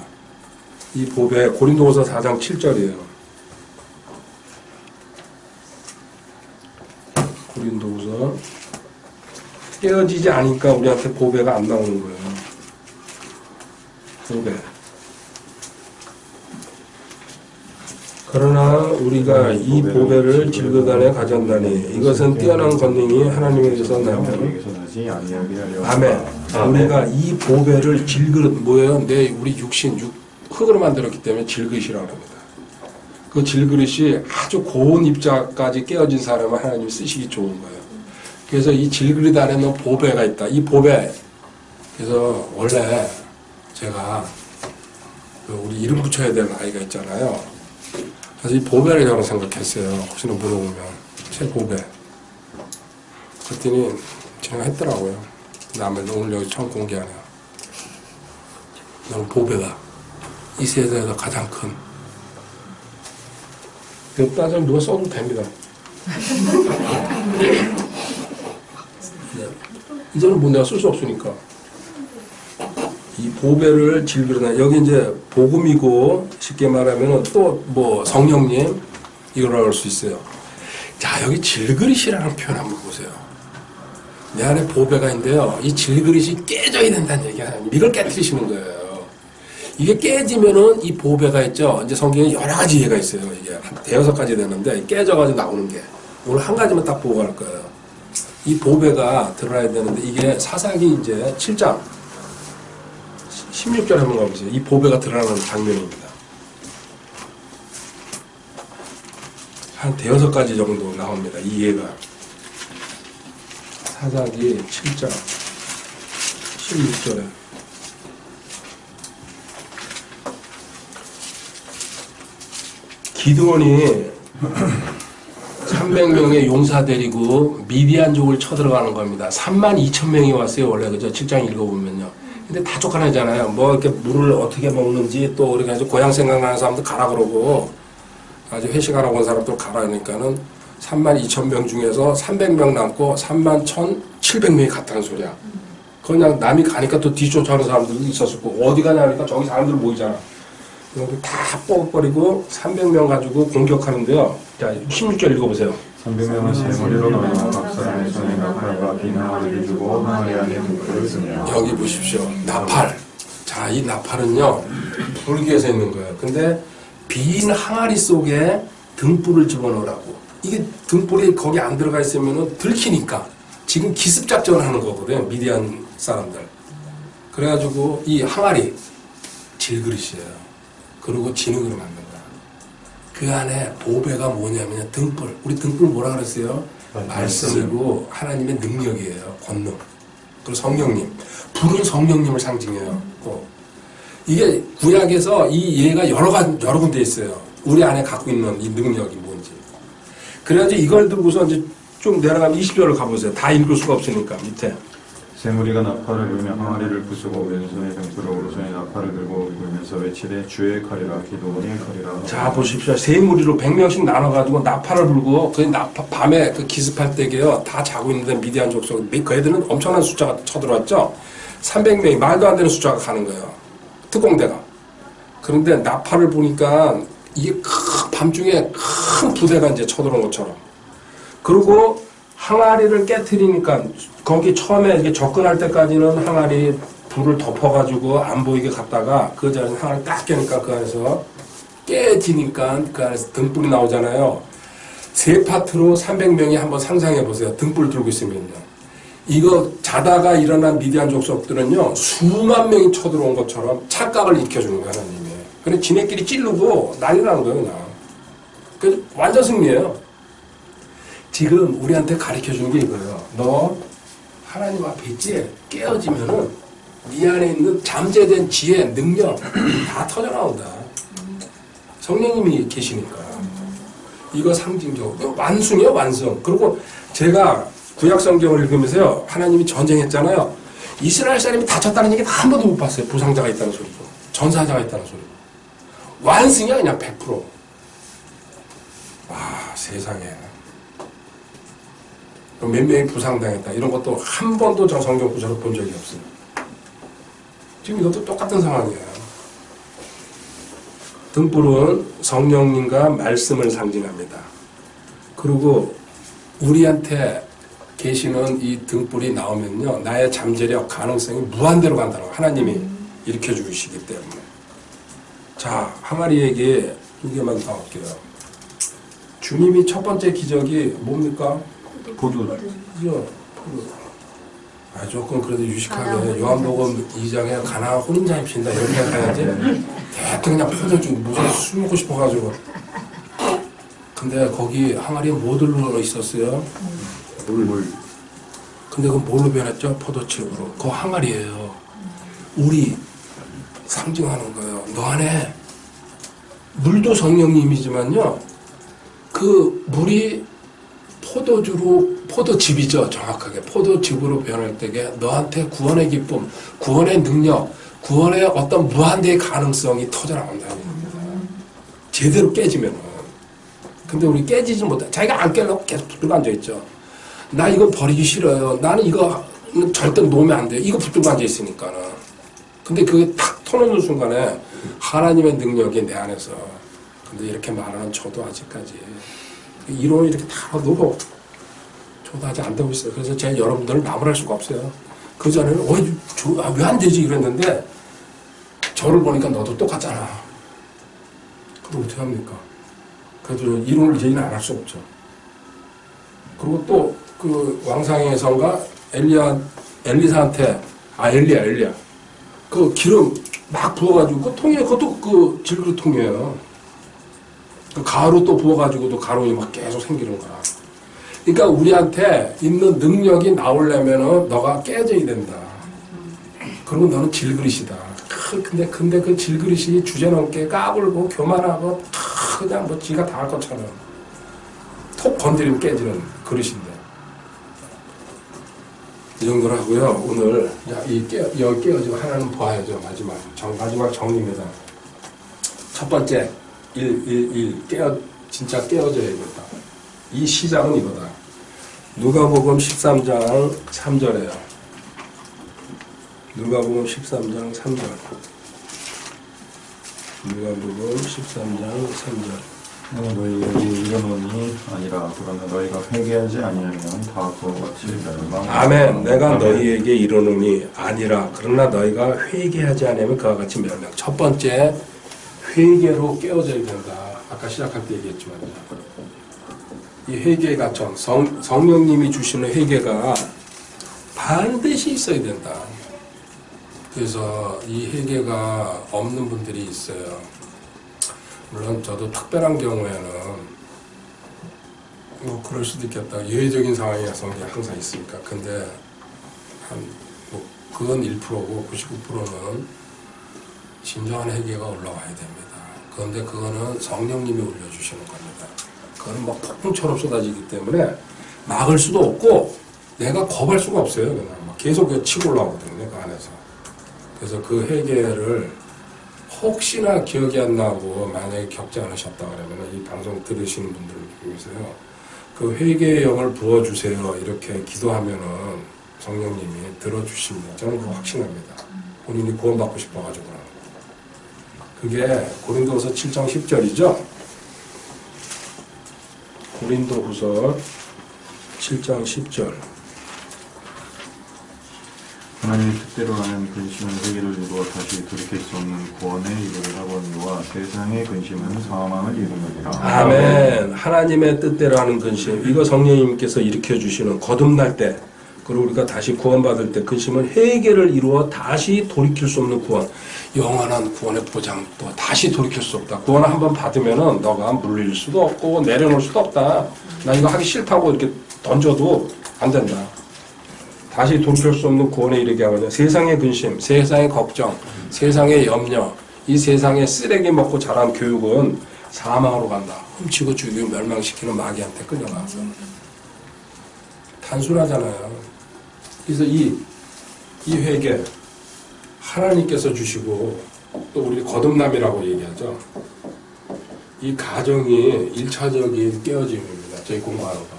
이 보배, 고린도후서 4장 7절이에요. 고린도후서. 깨어지지 않으니까 우리한테 보배가 안 나오는 거예요. 보배. 그러나 우리가 이 보배를 질그간에 가졌나니 이것은 뛰어난 권능이 하나님에게서 나면 아멘. 우리가 이 보배를 질그릇 뭐예요? 우리 육신 흙으로 만들었기 때문에 질그릇이라고 합니다. 그 질그릇이 아주 고운 입자까지 깨어진 사람을 하나님이 쓰시기 좋은 거예요. 그래서 이 질그릇 안에는 보배가 있다. 이 보배. 그래서 원래 제가 우리 이름 붙여야 될 아이가 있잖아요. 그래서 이 보배를 저는 생각했어요. 혹시나 물어보면 제 보배. 그랬더니 제가 했더라고요. 남의 오늘 여기 처음 공개하네요. 너는 보배다. 이 세상에서 가장 큰. 그 따지면 누가 써도 됩니다. 이제는 뭐 내가 쓸 수 없으니까. 이 보배를 질그릇 여기 이제 복음이고 쉽게 말하면 또 뭐 성령님 이거라고 할 수 있어요. 자 여기 질그릇이라는 표현 한번 보세요. 내 안에 보배가 있는데요. 이 질그릇이 깨져야 된다는 얘기야. 이걸 깨뜨리시는 거예요. 이게 깨지면은 이 보배가 있죠. 이제 성경에 여러 가지 예가 있어요. 이게 한 대여섯 가지 되는데 깨져가지고 나오는 게 오늘 한 가지만 딱 보고 갈 거예요. 이 보배가 드러나야 되는데 이게 사사기 이제 7장 16절 한번 가보세요. 이 보배가 드러나는 장면입니다. 한 대여섯 가지 정도 나옵니다. 이 예가. 사사기 7장 16절에 기드온이 300명의 용사 데리고 미디안족을 쳐들어가는 겁니다. 32,000명이 왔어요. 원래 그죠? 7장 읽어보면요. 근데 다 쫓아내잖아요. 뭐 이렇게 물을 어떻게 먹는지 또 그렇게 해서 고향 생각나는 사람들 가라 그러고 아주 회식하라고 온 사람들 가라 하니까는 32,000명 중에서 300명 남고 31,700명이 갔다는 소리야. 그냥 남이 가니까 또 뒤쫓아오는 사람들도 있었고 어디 가냐 하니까 저기 사람들 모이잖아. 다 뽑아버리고 300명 가지고 공격하는데요. 자, 16절 읽어보세요. 300명은 세 머리로 나눠 각 사람의 손에 나팔과 빈 항아리를 주고 항아리 안에 등불을 쓰며 여기 보십시오. 나팔. 자, 이 나팔은요. 불기에서 있는 거예요. 근데 빈 항아리 속에 등불을 집어넣으라고. 이게 등불이 거기 안 들어가 있으면 들키니까 지금 기습작전을 하는 거거든요. 미디안 사람들. 그래가지고 이 항아리 질그릇이에요. 그리고 진흙으로 만든 거야. 그 안에 보배가 뭐냐면 등불. 우리 등불 뭐라 그랬어요? 말씀이고 하나님의 능력이에요. 권능. 그리고 성령님. 불은 성령님을 상징해요. 또 이게 구약에서 이 예가 여러 군데 있어요. 우리 안에 갖고 있는 이 능력이 뭔지. 그래가지고 이걸 들고서 이제 좀 내려가면 20절을 가보세요. 다 읽을 수가 없으니까 밑에. 세 무리가 나팔을 불며 항아리를 부수고 왼손에 등불을 오른손에 나팔을 들고 울면서 외치되 주의 칼이라 기도원의 칼이라. 자 보십시오. 세 무리로 100명씩 나눠가지고 나팔을 불고 그 밤에 그 기습할 때게요 다 자고 있는데 미디안 족속 그 애들은 엄청난 숫자가 쳐들어왔죠. 300명이 말도 안 되는 숫자가 가는 거예요. 특공대가. 그런데 나팔을 보니까 이게 밤중에 큰 부대가 이제 쳐들어온 것처럼. 그리고 항아리를 깨트리니까 거기 처음에 이게 접근할 때까지는 항아리 불을 덮어가지고 안 보이게 갔다가 그 자리에 항아리 딱 깨니까 그 안에서 깨지니까 그 안에서 등불이 나오잖아요. 세 파트로 300명이 한번 상상해 보세요. 등불 들고 있으면요. 이거 자다가 일어난 미디안 족속들은요, 수만 명이 쳐들어온 것처럼 착각을 일으켜주는 거예요, 하나님이. 그래서 지네끼리 찌르고 난리 나는 거예요, 그냥. 그 완전 승리예요. 지금 우리한테 가르쳐 주는 게 이거예요. 너 하나님 앞에 있지? 깨어지면은 네 안에 있는 잠재된 지혜, 능력 다 터져 나온다. 성령님이 계시니까. 이거 상징적으로. 완승이에요, 완승. 그리고 제가 구약 성경을 읽으면서요, 하나님이 전쟁했잖아요. 이스라엘 사람이 다쳤다는 얘기 한 번도 못 봤어요. 부상자가 있다는 소리도. 전사자가 있다는 소리도. 완승이야, 그냥 100%. 와, 세상에. 몇 명이 부상당했다. 이런 것도 한 번도 저 성경 구절을 본 적이 없어요. 지금 이것도 똑같은 상황이에요. 등불은 성령님과 말씀을 상징합니다. 그리고 우리한테 계시는 이 등불이 나오면요, 나의 잠재력 가능성이 무한대로 간다는 거 하나님이 일으켜 주시기 때문에. 자, 항아리 얘기 두 개만 더 할게요. 주님이 첫 번째 기적이 뭡니까? 포도주. 그죠? 아, 조금 그래도 유식하게 요한복음 2장에 가나안 혼인자 입힌다 이렇게 해야지. 대충 그냥 포도주 무슨 술 먹고 싶어가지고. 근데 거기 항아리에 뭐 들러 있었어요? 물. 근데 그건 뭘로 변했죠? 포도즙으로. 그거 항아리예요. 우리 상징하는 거예요. 너 안에 물도 성령님이지만요, 그 물이 포도즙이죠. 정확하게 포도즙으로 변할 때에 너한테 구원의 기쁨, 구원의 능력, 구원의 어떤 무한대의 가능성이 터져나온다는 겁니다. 제대로 깨지면은. 근데 우리 깨지지 못해. 자기가 안 깨려고 계속 붙들고 앉아있죠. 나 이거 버리기 싫어요. 나는 이거 절대 놓으면 안 돼요. 이거 붙들고 앉아있으니까는. 근데 그게 탁 터놓는 순간에 하나님의 능력이 내 안에서. 근데 이렇게 말하는 저도 아직까지 이론을 이렇게 다 놓고 저도 아직 안 되고 있어요. 그래서 제가 여러분들을 나무랄 수가 없어요. 그 전에는 왜 안 되지 이랬는데 저를 보니까 너도 똑같잖아. 그럼 어떻게 합니까? 그래도 이론을 얘기는 안 할 수 없죠. 그리고 또 그 왕상에선가 엘리사한테 엘리야 그 기름 막 부어가지고 그 통에 그것도 그 질그릇 통이에요. 그 가루 또 부어가지고도 가루이 막 계속 생기는 거야. 그러니까 우리한테 있는 능력이 나오려면은 너가 깨져야 된다. 그러면 너는 질그릇이다. 근데 그 질그릇이 주제넘게 까불고 교만하고 그냥 뭐 지가 다 할 것처럼 톡 건드리면 깨지는 그릇인데. 이 정도로 하고요. 오늘 여기 깨어지고 하나는 봐야죠. 마지막 정리입니다. 첫 번째 진짜 깨어져야겠다. 이 시작은 이거다. 누가복음 13장 3절에요. 누가복음 13장 3절. 누가복음 13장 3절. 내가 너희에게 이르노니 아니라 그러나 너희가 회개하지 아니하면 다 그와 같이 멸망. 아멘. 내가 너희에게 이르노니 아니라 그러나 너희가 회개하지 않으면 그와 같이 멸망. 첫 번째 회개로 깨어져야 된다. 아까 시작할 때 얘기했지만 이 회개의 가정, 성령님이 주시는 회개가 반드시 있어야 된다. 그래서 이 회개가 없는 분들이 있어요. 물론 저도 특별한 경우에는 뭐 그럴 수도 있겠다. 예외적인 상황이라서 항상 있으니까. 근데 그건 1%고 99%는 진정한 회개가 올라와야 됩니다. 그런데 그거는 성령님이 올려주시는 겁니다. 그거는 막 폭풍처럼 쏟아지기 때문에 막을 수도 없고 내가 겁할 수가 없어요. 그냥 막 계속 치고 올라오거든요. 그 안에서. 그래서 그 회개를 혹시나 기억이 안 나고 만약에 겪지 않으셨다 그러면 이 방송 들으시는 분들 중에서요, 그 회개의 영을 부어주세요 이렇게 기도하면은 성령님이 들어주십니다. 저는 그거 확신합니다. 본인이 구원받고 싶어가지고 그게 고린도후서 7장 10절이죠. 고린도후서 7장 10절. 하나님의 뜻대로 하는 근심은 세계를 이루어 다시 돌이킬 수 없는 구원에 이르를 하거니와 세상의 근심은 사망을 이루느니라. 아멘. 하나님의 뜻대로 하는 근심. 이거 성령님께서 일으켜 주시는 거듭날 때, 그리고 우리가 다시 구원받을 때 근심은 회개를 이루어 다시 돌이킬 수 없는 구원. 영원한 구원의 보장도 다시 돌이킬 수 없다. 구원을 한번 받으면은 너가 물릴 수도 없고 내려놓을 수도 없다. 나 이거 하기 싫다고 이렇게 던져도 안 된다. 다시 돌이킬 수 없는 구원에 이르게 하거든요. 세상의 근심, 세상의 걱정, 세상의 염려, 이 세상에 쓰레기 먹고 자란 교육은 사망으로 간다. 훔치고 죽이고 멸망시키는 마귀한테 끌려가서. 단순하잖아요. 그래서 이 회개 하나님께서 주시고 또 우리 거듭남이라고 얘기하죠. 이 가정이 1차적인 깨어짐입니다. 저희 공부하는 거.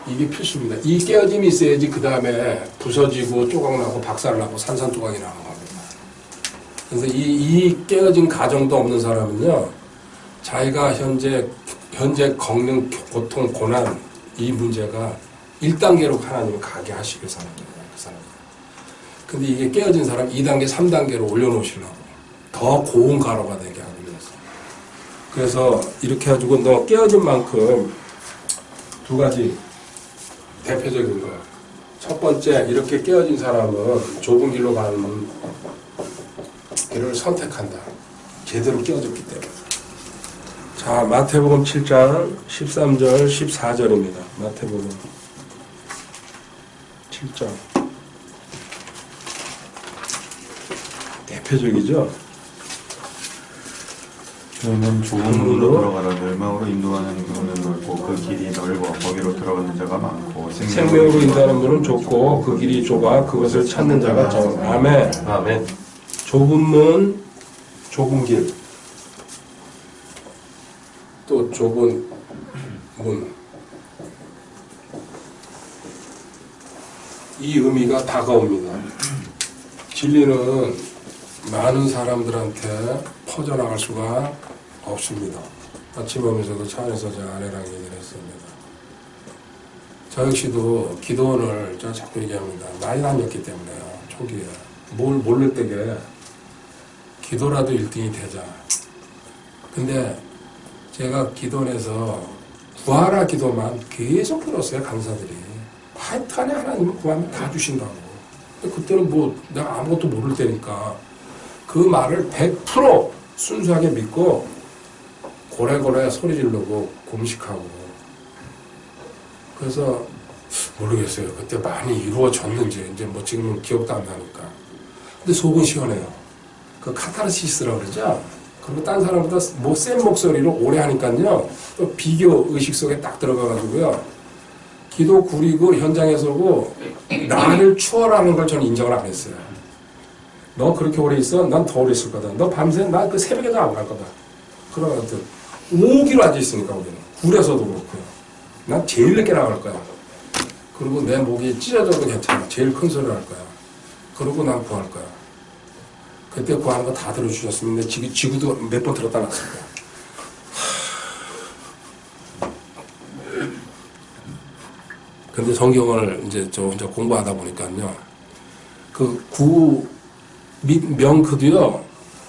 이게 필수입니다. 이 깨어짐이 있어야지 그 다음에 부서지고 조각나고 박살나고 산산조각이 나는 겁니다. 그래서 이 깨어진 가정도 없는 사람은요, 자기가 현재 겪는 고통, 고난, 이 문제가 1단계로 하나님을 가게 하시길 사람입니다. 그 사람. 근데 이게 깨어진 사람 2단계, 3단계로 올려놓으시려고. 더 고운 가루가 되게 하기 위해서. 그래서 이렇게 해가지고 너 깨어진 만큼 두 가지 대표적인 거. 첫 번째, 이렇게 깨어진 사람은 좁은 길로 가는 길을 선택한다. 제대로 깨어졌기 때문에. 자, 마태복음 7장 13절, 14절입니다. 마태복음 7장. 대표적이죠? 너는 좁은 문으로 들어가라. 멸망으로 인도하는 문은 넓고 그 길이 넓어 거기로 들어가는 자가 많고 생명으로 인도하는 문은 좁고 그 길이 좁아 그것을 찾는 자가 적. 아멘. 아멘. 좁은 문, 좁은 길. 또 좁은 문. 이 의미가 다가옵니다. 진리는 많은 사람들한테 퍼져나갈 수가 없습니다. 아침 오면서도 차 안에서 제 아내랑 얘기를 했습니다. 저 역시도 기도원을 제가 자꾸 얘기합니다. 많이 다녔기 때문에요. 초기에. 뭘 모를 때게 기도라도 1등이 되자. 근데 제가 기도원에서 구하라 기도만 계속 들었어요. 강사들이. 하여튼간에 하나님은 구하면 다 주신다고. 근데 그때는 뭐 내가 아무것도 모를 때니까 그 말을 100% 순수하게 믿고 고래고래 소리 지르고 금식하고. 그래서 모르겠어요. 그때 많이 이루어졌는지 이제 뭐 지금은 기억도 안 나니까. 근데 속은 시원해요. 그 카타르시스라고 그러죠. 그리고 딴 사람보다 뭐 센 목소리로 오래 하니까요. 또 비교 의식 속에 딱 들어가가지고요. 기도 구리고 현장에 서고 나를 추월하는 걸 저는 인정을 안 했어요. 너 그렇게 오래 있어? 난 더 오래 있을 거다. 너 밤새? 나 그 새벽에도 안 갈 거다. 그런 것들. 5기로 앉아있으니까 우리는. 굴에서도 그렇고요. 난 제일 늦게 나갈 거야. 그리고 내 목이 찢어져도 괜찮아. 제일 큰 소리를 할 거야. 그러고 난 구할 거야. 그때 구하는 거 다 들어주셨으면 지구도 몇 번 들었다 놨을 거야. 근데 성경을 이제 저 혼자 공부하다 보니까요. 그 명크도요.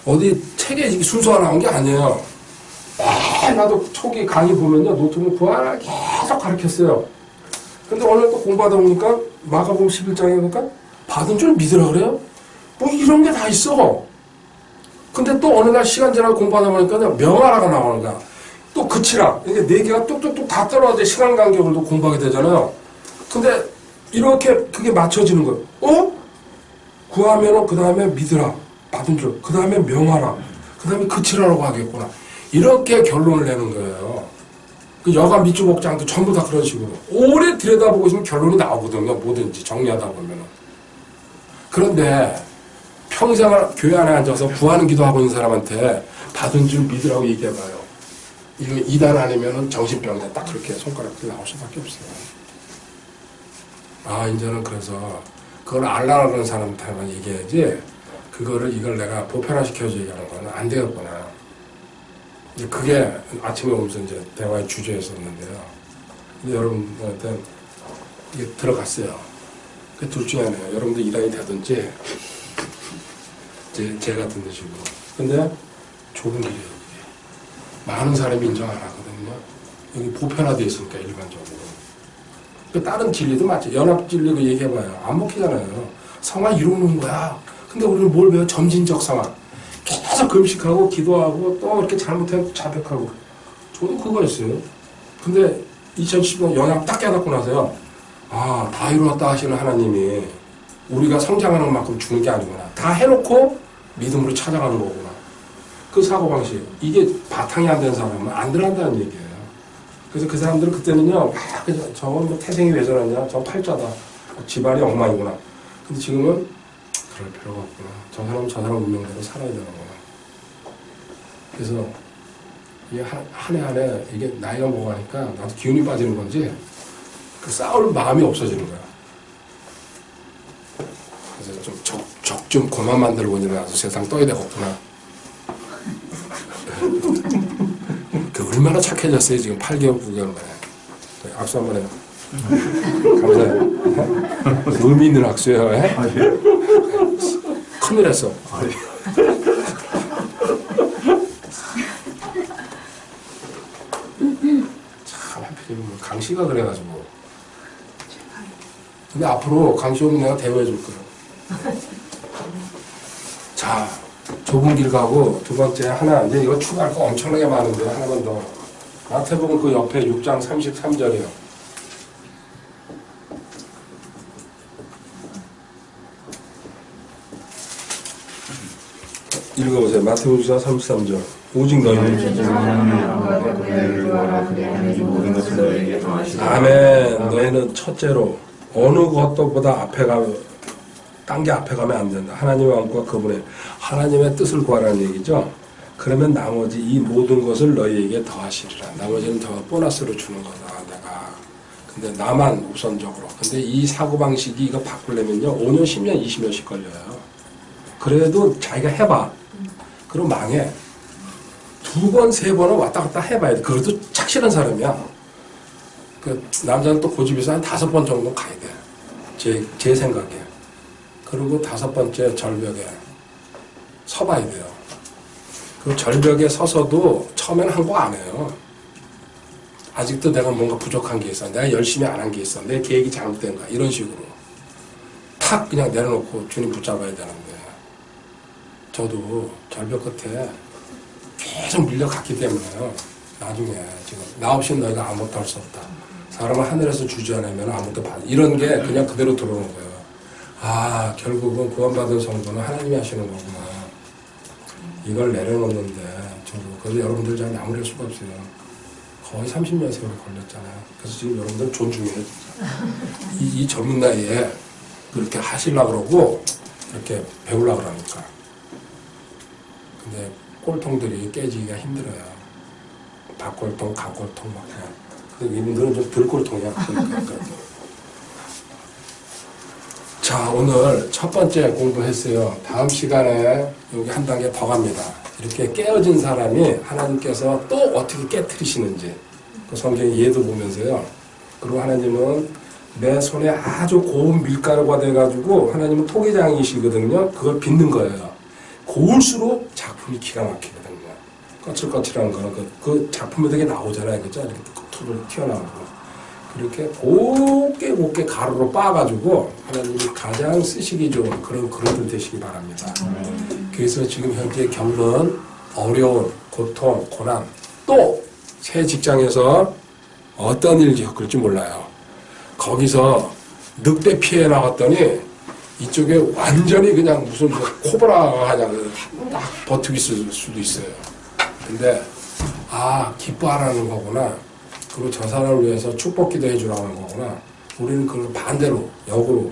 어디 책에 순서가 나온 게 아니에요. 나도 초기 강의 보면요. 노트북 구하라 계속 가르쳤어요. 근데 오늘 또 공부하다 보니까 마가복음 11장에 보니까 받은 줄 믿으라 그래요? 뭐 이런 게 다 있어. 근데 또 어느 날 시간 지나고 공부하다 보니까 명하라가 나오는 거야. 또 그치라. 이게 4개가 뚝뚝뚝 다 떨어져 시간 간격을 또 공부하게 되잖아요. 근데 이렇게 그게 맞춰지는 거예요. 구하면은 그 다음에 믿으라. 받은 줄. 그 다음에 명하라. 그 다음에 그치라라고 하겠구나. 이렇게 결론을 내는 거예요. 그 여가 밑줄 복장도 전부 다 그런 식으로. 오래 들여다보고 있으면 결론이 나오거든요. 뭐든지 정리하다 보면은. 그런데 평생을 교회 안에 앉아서 구하는 기도하고 있는 사람한테 받은 줄 믿으라고 얘기해봐요. 이거 2단 아니면은 정신병이다. 딱 그렇게 손가락이 나올 수밖에 없어요. 아 이제는 그래서 그걸 알라는 사람한테만 얘기해야지 이걸 내가 보편화시켜서 얘기하는 거는 안 되겠구나. 이제 그게 아침에 오면서 이제 대화의 주제였었는데요. 근데 여러분한테 이게 들어갔어요. 그 둘 중에 하나예요. 여러분들 일하이 되든지 제 같은 데시고. 근데 좁은 길이에요. 그게. 많은 사람이 인정 안 하거든요. 여기 보편화되어 있으니까 일반적으로. 그 다른 진리도 맞죠. 연합 진리 그 얘기해봐요. 안 먹히잖아요. 성화 이루는 거야. 근데 우리는 뭘 배워? 점진적 성화. 계속 금식하고 기도하고 또 이렇게 잘못하면 자백하고. 저도 그거였어요. 근데 2010년 연합 딱 깨닫고 나서요. 아, 다 이루었다 하시는 하나님이 우리가 성장하는 만큼 주는 게 아니구나. 다 해놓고 믿음으로 찾아가는 거구나. 그 사고방식. 이게 바탕이 안 된 사람은 안 들어간다는 얘기예요. 그래서 그 사람들은 그때는요, 저건 뭐 태생이 왜 저러냐, 저 팔자다, 집안이 엉망이구나. 근데 지금은 그럴 필요가 없구나. 저 사람은 저 사람 운명대로 살아야 되는구나. 그래서 이게 한 해 이게 나이가 먹어가니까 나도 기운이 빠지는 건지 그 싸울 마음이 없어지는 거야. 그래서 좀 적 좀 그만 만들고 일어나서 세상 떠야 되겠구나. 그 얼마나 착해졌어요 지금 8개월 9개월 만에. 악수 한번 해요. 감사해요. 의미 있는 악수예요. 예? 큰일 했어. 참 하필이면 강씨가 그래가지고. 근데 앞으로 강씨 오면 내가 대우해 줄 거예요. 자, 좁은 길 가고 두 번째 하나, 이제 이거 추가할 거 엄청나게 많은데 하나만 더. 마태복음 그 옆에 6장 33절이요. 읽어보세요. 마태복음 6장 33절. 오직 너희는 모든 것을 너에게 더하시리라. 아멘. 너희는 첫째로 어느 것보다 앞에 가면 딴 게 앞에 가면 안 된다. 하나님의 마음과 그분의 하나님의 뜻을 구하라는 얘기죠. 그러면 나머지 이 모든 것을 너희에게 더하시리라. 나머지는 더 보너스로 주는 거다. 내가. 근데 나만 우선적으로. 근데 이 사고방식이 이거 바꾸려면요. 5년, 10년, 20년씩 걸려요. 그래도 자기가 해봐. 그럼 망해. 2번, 3번은 왔다 갔다 해봐야 돼. 그래도 착실한 사람이야. 그 남자는 또 고집에서 한 5번 정도 가야 돼. 제 생각에. 그리고 5번째 절벽에 서봐야 돼요. 그 절벽에 서서도 처음에는 한 거 안 해요. 아직도 내가 뭔가 부족한 게 있어. 내가 열심히 안 한 게 있어. 내 계획이 잘못된 거야. 이런 식으로. 탁 그냥 내려놓고 주님 붙잡아야 되는데 저도 절벽 끝에 계속 밀려갔기 때문에요. 나중에 지금 나 없이는 너희가 아무것도 할 수 없다. 사람을 하늘에서 주지 않으면 아무것도 받아. 이런 게 그냥 그대로 들어오는 거예요. 아, 결국은 구원받은 성도는 하나님이 하시는 거구나. 이걸 내려놓는데 저도 그래서 여러분들 잘 마무리할 수가 없어요. 거의 30년 세월이 걸렸잖아요. 그래서 지금 여러분들 존중해요. 이 젊은 나이에 그렇게 하시려고 그러고 이렇게 배우려고 그러니까. 근데 꼴통들이 깨지기가 힘들어요. 박꼴통, 강꼴통 막 그냥. 근데 이분들은 좀 덜 꼴통이야. 그러니까. 자, 오늘 첫 번째 공부했어요. 다음 시간에 여기 한 단계 더 갑니다. 이렇게 깨어진 사람이 하나님께서 또 어떻게 깨트리시는지 그 성경 예도 보면서요. 그리고 하나님은 내 손에 아주 고운 밀가루가 돼가지고 하나님은 토기장이시거든요. 그걸 빚는 거예요. 고울수록 작품이 기가 막히거든요. 거칠거칠한 거는 그 작품에 되게 나오잖아요. 그죠? 이렇게 툴을 튀어나오고. 그렇게 곱게 가루로 빻아가지고 하나님이 가장 쓰시기 좋은 그런 그릇들 되시기 바랍니다. 그래서 지금 현재 겪는 어려운 고통, 고난 또 새 직장에서 어떤 일을 겪을지 몰라요. 거기서 늑대 피해 나갔더니 이쪽에 완전히 그냥 무슨 코브라가 그냥 딱 버티고 있을 수도 있어요. 근데 아 기뻐하라는 거구나. 그리고 저 사람을 위해서 축복 기도해 주라는 거구나. 우리는 그걸 반대로 역으로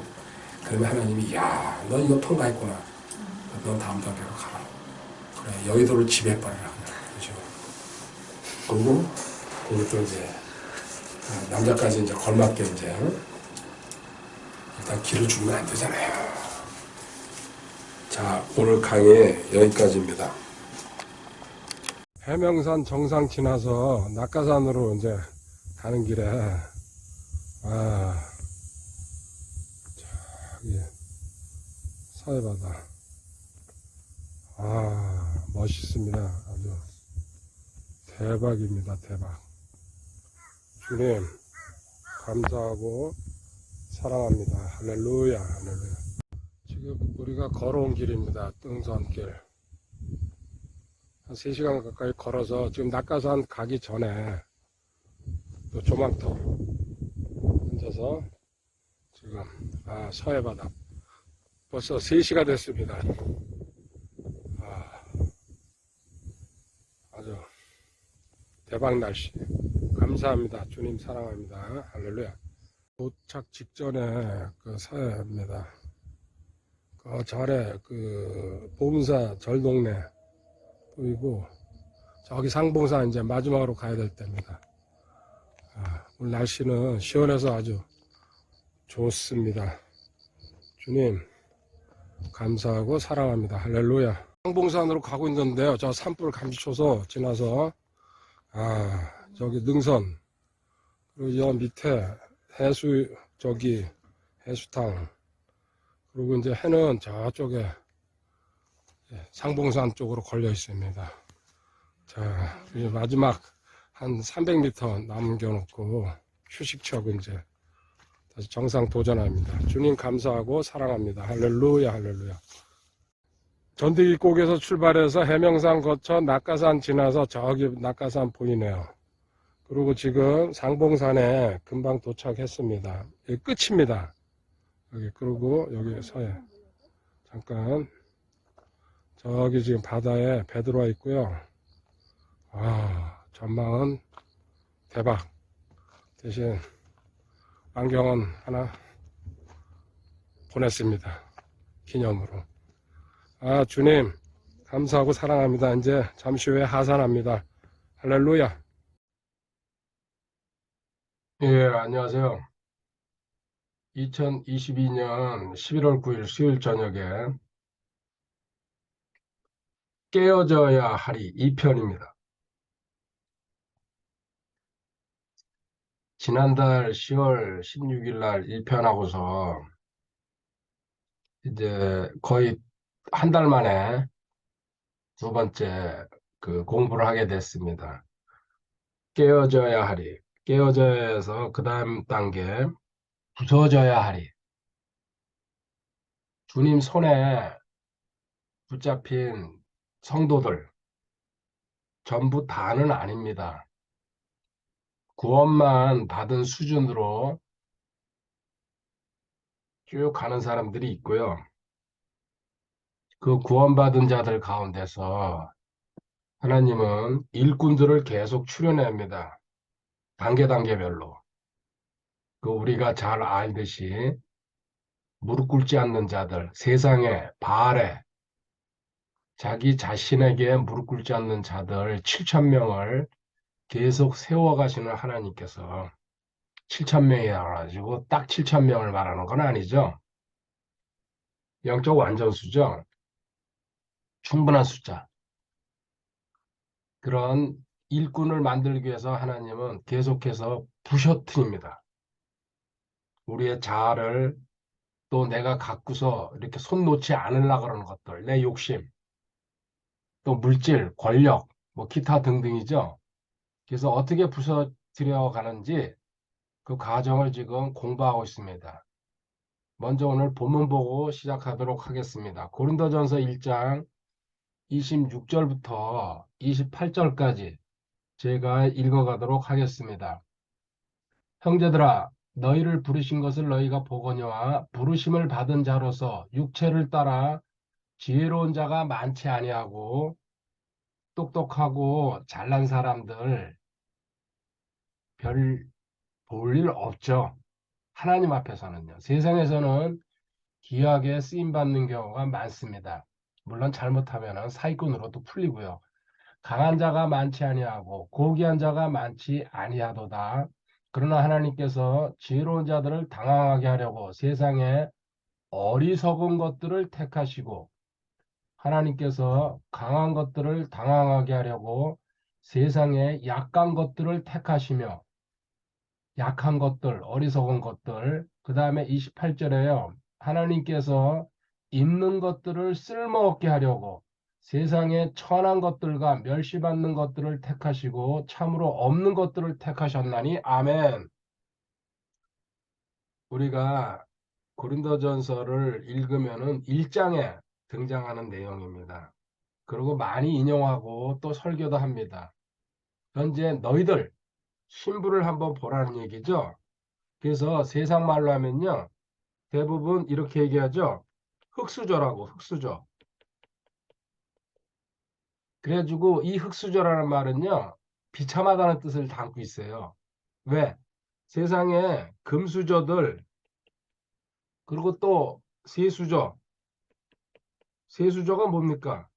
그러면 하나님이 야 너 이거 통과했구나. 넌 다음 단계로 가라. 그래 여의도를 지배해버리라 그냥. 그죠? 그리고 또 이제 남자까지 이제 걸맞게 이제 다 기를 주면 안 되잖아요. 자, 오늘 강의 여기까지입니다. 해명산 정상 지나서 낙가산으로 이제 가는 길에 저기 서해바다 멋있습니다. 아주 대박입니다. 대박. 주님 감사하고 사랑합니다. 할렐루야 할렐루야. 지금 우리가 걸어온 길입니다. 등산길 한 3시간 가까이 걸어서 지금 낙가산 가기 전에 또 조망터 앉아서 지금 서해바다 벌써 3시가 됐습니다. 아주 대박 날씨 감사합니다. 주님 사랑합니다. 할렐루야. 도착 직전에 그 서해입니다. 그 절에 그 보문사 절동네 보이고 저기 상봉산 이제 마지막으로 가야 될 때입니다. 오늘 날씨는 시원해서 아주 좋습니다. 주님 감사하고 사랑합니다. 할렐루야. 상봉산으로 가고 있는데요. 저 산불 감시초소 지나서 저기 능선 그리고 여 밑에 해수 저기 해수탕 그리고 이제 해는 저쪽에 상봉산 쪽으로 걸려 있습니다. 자, 이제 마지막 한 300m 남겨놓고 휴식 취하고 이제 다시 정상 도전합니다. 주님 감사하고 사랑합니다. 할렐루야 할렐루야. 전대기곡에서 출발해서 해명산 거쳐 낙가산 지나서 저기 낙가산 보이네요. 그리고 지금 상봉산에 금방 도착했습니다. 여기 끝입니다. 여기 그리고 여기 서해 잠깐 저기 지금 바다에 배 들어와 있고요. 전망은 대박. 대신 안경은 하나 보냈습니다. 기념으로. 주님 감사하고 사랑합니다. 이제 잠시 후에 하산합니다. 할렐루야. 예, 안녕하세요. 2022년 11월 9일 수요일 저녁에 깨어져야 하리 2편입니다. 지난달 10월 16일 날 1편 하고서 이제 거의 한 달 만에 두 번째 그 공부를 하게 됐습니다. 깨어져야 하리. 깨어져야 해서 그 다음 단계 부서져야 하리. 주님 손에 붙잡힌 성도들 전부 다는 아닙니다. 구원만 받은 수준으로 쭉 가는 사람들이 있고요. 그 구원받은 자들 가운데서 하나님은 일꾼들을 계속 출현합니다. 단계별로. 그 우리가 잘 알듯이 무릎 꿇지 않는 자들, 세상에, 바알에 자기 자신에게 무릎 꿇지 않는 자들 7,000명을 계속 세워가시는 하나님께서 7,000명이라 가지고 딱 7,000명을 말하는 건 아니죠. 영적 완전수죠. 충분한 숫자. 그런 일꾼을 만들기 위해서 하나님은 계속해서 부셔뜨립니다. 우리의 자아를 또 내가 갖고서 이렇게 손 놓지 않으려고 그러는 것들, 내 욕심, 또 물질, 권력, 뭐 기타 등등이죠. 그래서 어떻게 부서뜨려 가는지 그 과정을 지금 공부하고 있습니다. 먼저 오늘 본문 보고 시작하도록 하겠습니다. 고린도전서 1장 26절부터 28절까지 제가 읽어가도록 하겠습니다. 형제들아, 너희를 부르신 것을 너희가 보거니와 부르심을 받은 자로서 육체를 따라 지혜로운 자가 많지 아니하고 똑똑하고 잘난 사람들 별 볼 일 없죠. 하나님 앞에서는요. 세상에서는 귀하게 쓰임받는 경우가 많습니다. 물론 잘못하면 사기꾼으로도 풀리고요. 강한 자가 많지 아니하고 고귀한 자가 많지 아니하도다. 그러나 하나님께서 지혜로운 자들을 당황하게 하려고 세상에 어리석은 것들을 택하시고 하나님께서 강한 것들을 당황하게 하려고 세상에 약한 것들을 택하시며 약한 것들, 어리석은 것들, 그 다음에 28절에요. 하나님께서 있는 것들을 쓸모없게 하려고 세상에 천한 것들과 멸시받는 것들을 택하시고 참으로 없는 것들을 택하셨나니 아멘. 우리가 고린도전서를 읽으면은 1장에 등장하는 내용입니다. 그리고 많이 인용하고 또 설교도 합니다. 현재 너희들 신부를 한번 보라는 얘기죠. 그래서 세상 말로 하면요. 대부분 이렇게 얘기하죠. 흙수저라고 흙수저. 그래가지고 이 흙수저라는 말은요. 비참하다는 뜻을 담고 있어요. 왜? 세상에 금수저들 그리고 또 세수저. 세수저가 뭡니까?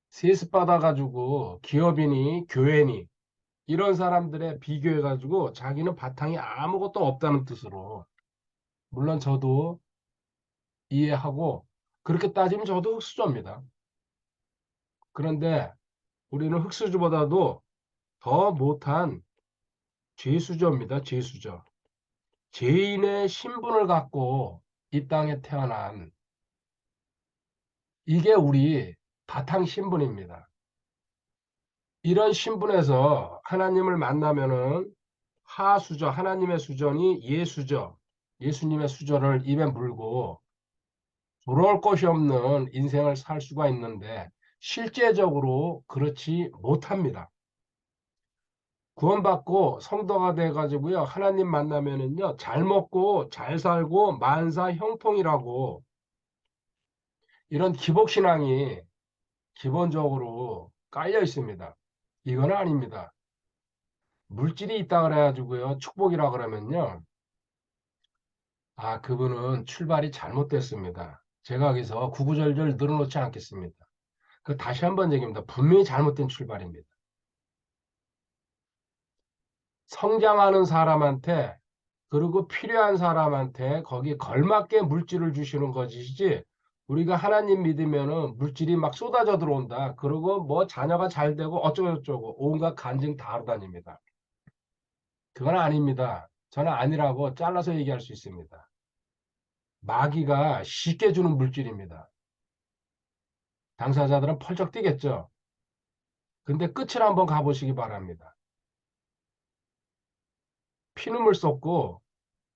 세습 받아가지고 기업인이 교회니 이런 사람들에 비교해가지고 자기는 바탕이 아무것도 없다는 뜻으로 물론 저도 이해하고 그렇게 따지면 저도 흙수저입니다. 그런데 우리는 흙수저보다도 더 못한 죄수저입니다. 죄수저. 죄인의 신분을 갖고 이 땅에 태어난 이게 우리 바탕 신분입니다. 이런 신분에서 하나님을 만나면은 하수저, 하나님의 수저니 예수저, 예수님의 수저를 입에 물고 부러울 것이 없는 인생을 살 수가 있는데 실제적으로 그렇지 못합니다. 구원받고 성도가 돼가지고요. 하나님 만나면은요. 잘 먹고 잘 살고 만사 형통이라고 이런 기복신앙이 기본적으로 깔려 있습니다. 이건 아닙니다. 물질이 있다 그래가지고요. 축복이라 그러면요. 아, 그분은 출발이 잘못됐습니다. 제가 여기서 구구절절 늘어놓지 않겠습니다. 그 다시 한번 얘기합니다. 분명히 잘못된 출발입니다. 성장하는 사람한테 그리고 필요한 사람한테 거기에 걸맞게 물질을 주시는 것이지 우리가 하나님 믿으면은 물질이 막 쏟아져 들어온다. 그리고 뭐 자녀가 잘 되고 어쩌고저쩌고 온갖 간증 다 하러 다닙니다. 그건 아닙니다. 저는 아니라고 잘라서 얘기할 수 있습니다. 마귀가 쉽게 주는 물질입니다. 당사자들은 펄쩍 뛰겠죠. 근데 끝을 한번 가보시기 바랍니다. 피눈물 쏟고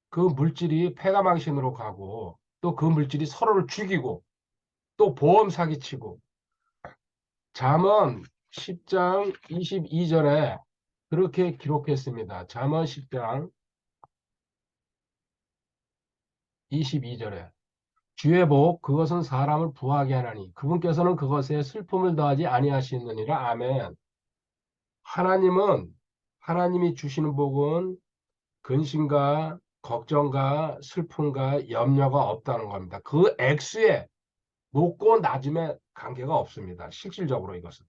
그 물질이 폐가망신으로 가고 또 그 물질이 서로를 죽이고 또 보험 사기치고 잠언 10장 22절에 그렇게 기록했습니다. 잠언 10장 22절에 주의 복 그것은 사람을 부하게 하나니 그분께서는 그것에 슬픔을 더하지 아니하시느니라. 아멘. 하나님은 하나님이 주시는 복은 근심과 걱정과 슬픔과 염려가 없다는 겁니다. 그 액수에 높고 낮음에 관계가 없습니다. 실질적으로 이것은.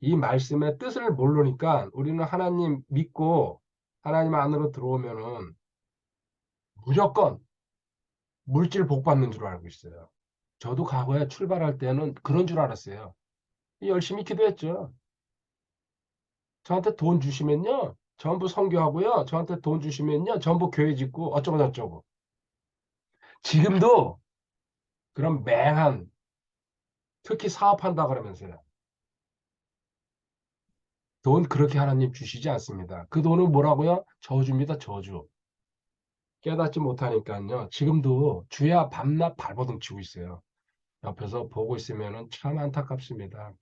이 말씀의 뜻을 모르니까 우리는 하나님 믿고 하나님 안으로 들어오면은 무조건 물질 복 받는 줄 알고 있어요. 저도 과거에 출발할 때는 그런 줄 알았어요. 열심히 기도했죠. 저한테 돈 주시면요. 전부 선교하고요. 저한테 돈 주시면요. 전부 교회 짓고 어쩌고 저쩌고. 지금도 그런 맹한 특히 사업한다 그러면서요. 돈 그렇게 하나님 주시지 않습니다. 그 돈은 뭐라고요? 저주입니다. 저주. 깨닫지 못하니까요. 지금도 주야 밤낮 발버둥 치고 있어요. 옆에서 보고 있으면 참 안타깝습니다.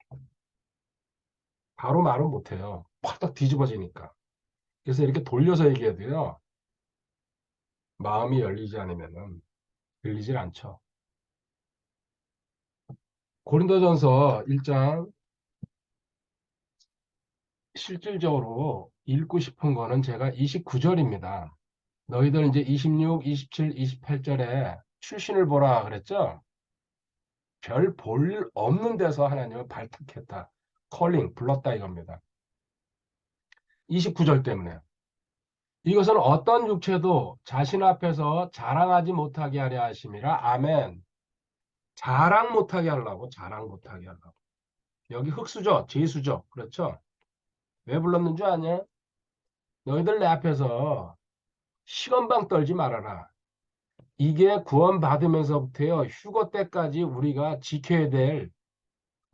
바로 말은 못해요. 팍딱 뒤집어지니까. 그래서 이렇게 돌려서 얘기해도요. 마음이 열리지 않으면 들리질 않죠. 고린도전서 1장 실질적으로 읽고 싶은 거는 제가 29절입니다. 너희들 이제 26, 27, 28절에 출신을 보라 그랬죠? 별 볼 없는 데서 하나님을 발탁했다. 컬링, 불렀다 이겁니다. 29절 때문에. 이것은 어떤 육체도 자신 앞에서 자랑하지 못하게 하려 하심이라. 아멘. 자랑 못하게 하려고, 자랑 못하게 하려고. 여기 흑수저, 제수저. 그렇죠? 왜 불렀는 줄 아냐? 너희들 내 앞에서 시건방 떨지 말아라. 이게 구원받으면서부터요, 휴거 때까지 우리가 지켜야 될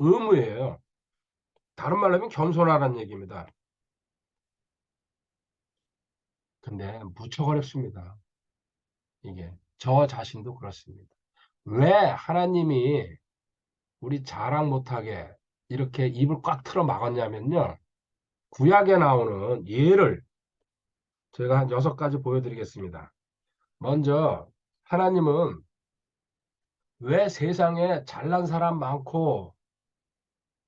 의무예요. 다른 말로 하면 겸손하라는 얘기입니다. 근데 무척 어렵습니다. 이게. 저 자신도 그렇습니다. 왜 하나님이 우리 자랑 못하게 이렇게 입을 꽉 틀어 막았냐면요. 구약에 나오는 예를 제가 한 6가지 보여드리겠습니다. 먼저 하나님은 왜 세상에 잘난 사람 많고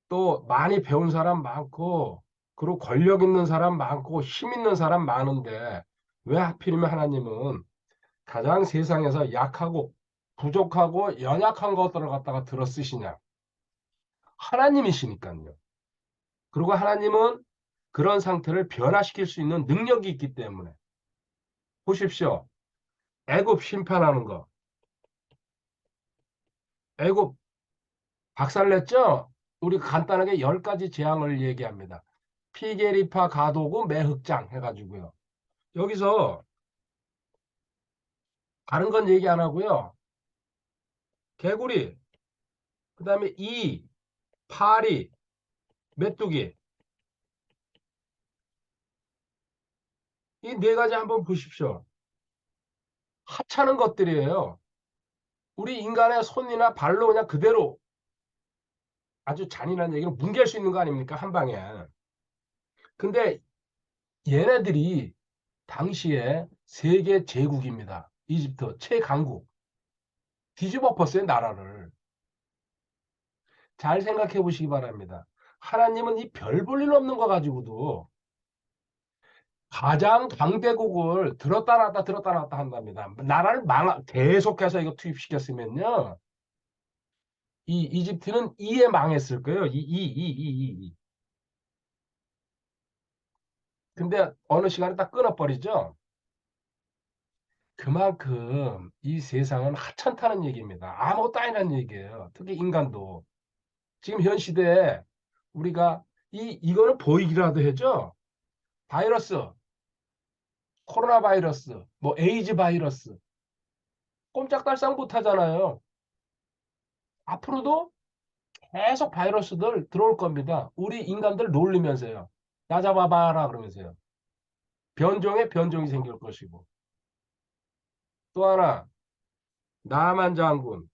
또 많이 배운 사람 많고 그리고 권력 있는 사람 많고 힘 있는 사람 많은데 왜 하필이면 하나님은 가장 세상에서 약하고 부족하고 연약한 것들을 갖다가 들어 쓰시냐? 하나님이시니까요. 그리고 하나님은 그런 상태를 변화시킬 수 있는 능력이 있기 때문에 보십시오. 애굽 심판하는 거. 애굽 박살냈죠? 우리 간단하게 10가지 재앙을 얘기합니다. 피게리파 가도구 매흑장 해가지고요. 여기서 다른 건 얘기 안 하고요. 개구리, 그 다음에 이, 파리, 메뚜기 이 4가지 한번 보십시오. 하찮은 것들이에요. 우리 인간의 손이나 발로 그냥 그대로 아주 잔인한 얘기로 뭉갤 수 있는 거 아닙니까? 한 방에. 근데 얘네들이 당시에 세계 제국입니다. 이집트 최강국. 뒤집어 엎었어요, 나라를. 잘 생각해 보시기 바랍니다. 하나님은 이 별 볼 일 없는 거 가지고도 가장 강대국을 들었다 놨다 한답니다. 나라를 계속해서 이거 투입시켰으면요. 이 이집트는 이에 망했을 거예요. 이. 근데 어느 시간에 딱 끊어버리죠. 그만큼 이 세상은 하찮다는 얘기입니다. 아무것도 아니라는 얘기예요. 특히 인간도. 지금 현 시대에 우리가 이거는 보이기라도 해죠. 바이러스, 코로나 바이러스, 뭐 에이즈 바이러스 꼼짝달싹 못하잖아요. 앞으로도 계속 바이러스들 들어올 겁니다. 우리 인간들 놀리면서요. 나 잡아봐라 그러면서요. 변종에 변종이 생길 것이고. 또 하나 나만 장군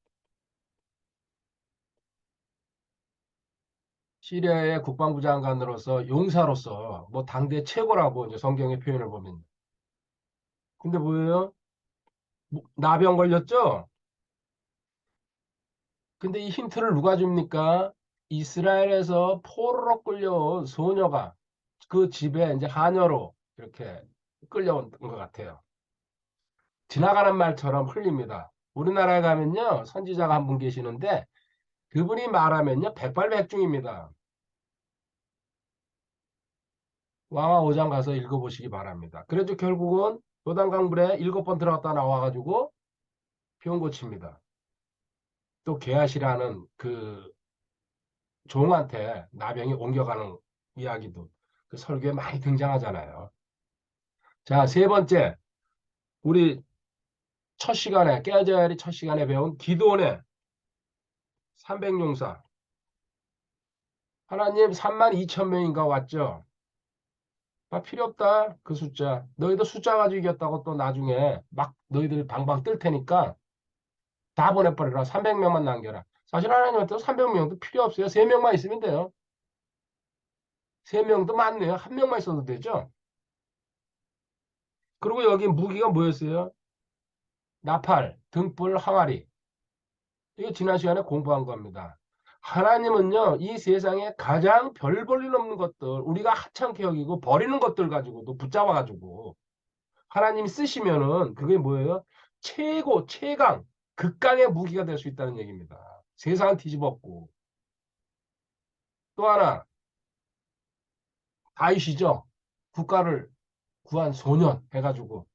시리아의 국방부 장관으로서 용사로서 뭐 당대 최고라고 이제 성경의 표현을 보면. 근데 뭐예요? 나병 걸렸죠? 근데 이 힌트를 누가 줍니까? 이스라엘에서 포로로 끌려온 소녀가 그 집에 이제 하녀로 이렇게 끌려온 것 같아요. 지나가는 말처럼 흘립니다. 우리나라에 가면요, 선지자가 한 분 계시는데 그분이 말하면요, 백발백중입니다. 왕하 5장 가서 읽어보시기 바랍니다. 그래도 결국은 요단강물에 7번 들어갔다 나와가지고 병 고칩니다. 또 게하시라는 그 종한테 나병이 옮겨가는 이야기도 그 설교에 많이 등장하잖아요. 자, 3번째, 우리 첫 시간에 깨어져야 할 첫 시간에 배운 기도원의 300용사. 하나님 32,000명인가 왔죠. 아, 필요 없다. 그 숫자. 너희들 숫자 가지고 이겼다고 또 나중에 막 너희들 방방 뜰 테니까 다 보내버려라. 300명만 남겨라. 사실 하나님한테 300명도 필요 없어요. 3명만 있으면 돼요. 3명도 많네요. 1명만 있어도 되죠. 그리고 여기 무기가 뭐였어요? 나팔, 등불, 항아리. 이거 지난 시간에 공부한 겁니다. 하나님은요, 이 세상에 가장 별 볼 일 없는 것들, 우리가 하찮게 여기고 버리는 것들 가지고도 붙잡아가지고 하나님이 쓰시면은 그게 뭐예요? 최고, 최강, 극강의 무기가 될 수 있다는 얘기입니다. 세상을 뒤집었고. 또 하나, 다윗이죠. 국가를 구한 소년 해가지고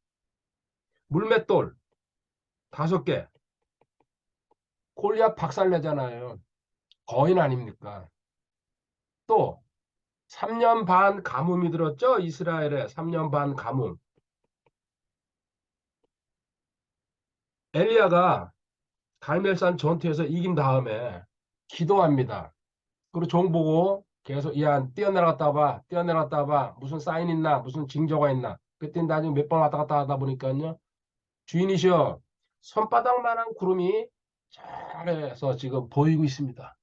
물맷돌 5개 골리앗 박살내잖아요. 거인 아닙니까? 또 3년 반 가뭄이 들었죠. 이스라엘에 3년 반 가뭄. 엘리야가 갈멜산 전투에서 이긴 다음에 기도합니다. 그리고 종 보고 계속 야 뛰어내려갔다 봐. 뛰어내려갔다 봐. 무슨 사인 있나? 무슨 징조가 있나? 그때 나중에 몇 번 왔다 갔다 하다 보니까요. 주인이시여 손바닥만한 구름이 잘해서 지금 보이고 있습니다.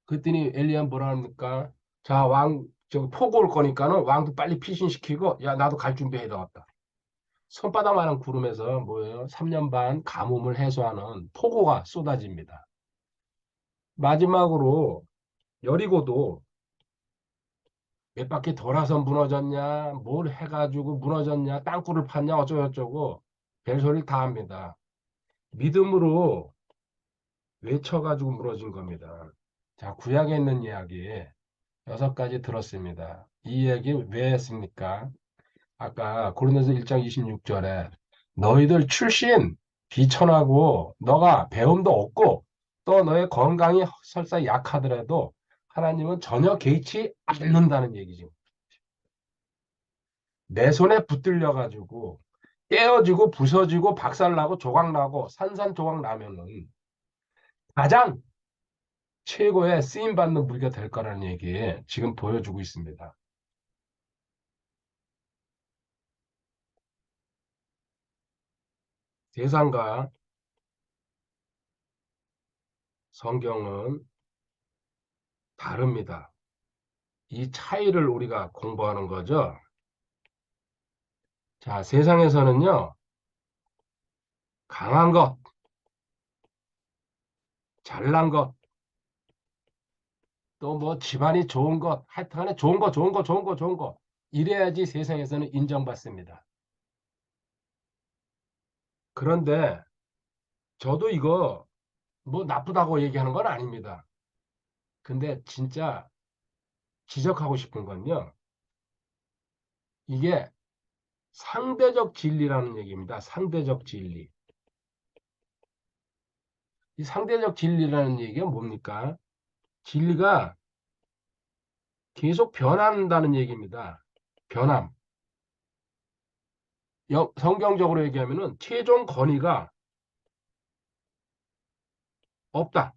그랬더니 엘리야 뭐라 합니까? 자, 저기 폭우 올 거니까는 왕도 빨리 피신시키고, 야, 나도 갈 준비해야 되겠다. 손바닥만한 구름에서 뭐예요? 3년 반 가뭄을 해소하는 폭우가 쏟아집니다. 마지막으로 여리고도 몇 바퀴 돌아서 무너졌냐, 뭘 해가지고 무너졌냐, 땅굴을 팠냐, 어쩌고저쩌고 별소리를 다 합니다. 믿음으로 외쳐가지고 무너진 겁니다. 자, 구약에 있는 이야기 6가지 들었습니다. 이 얘기 왜 했습니까? 아까 고린도서 1장 26절에 너희들 출신 비천하고 너가 배움도 없고 또 너의 건강이 설사 약하더라도 하나님은 전혀 개의치 않는다는 얘기죠. 내 손에 붙들려 가지고 깨어지고 부서지고 박살나고 조각나고 산산조각 나면은 가장 최고의 쓰임받는 무기가 될 거라는 얘기 지금 보여주고 있습니다. 세상과 성경은 다릅니다. 이 차이를 우리가 공부하는 거죠. 자, 세상에서는요, 강한 것, 잘난 것, 또 뭐 집안이 좋은 것, 하여튼간에 좋은 거, 좋은 거, 좋은 거, 좋은 거. 이래야지 세상에서는 인정받습니다. 그런데 저도 이거 뭐 나쁘다고 얘기하는 건 아닙니다. 근데 진짜 지적하고 싶은 건요, 이게 상대적 진리라는 얘기입니다. 상대적 진리. 이 상대적 진리라는 얘기가 뭡니까? 진리가 계속 변한다는 얘기입니다. 변함. 성경적으로 얘기하면은 최종 권위가 없다.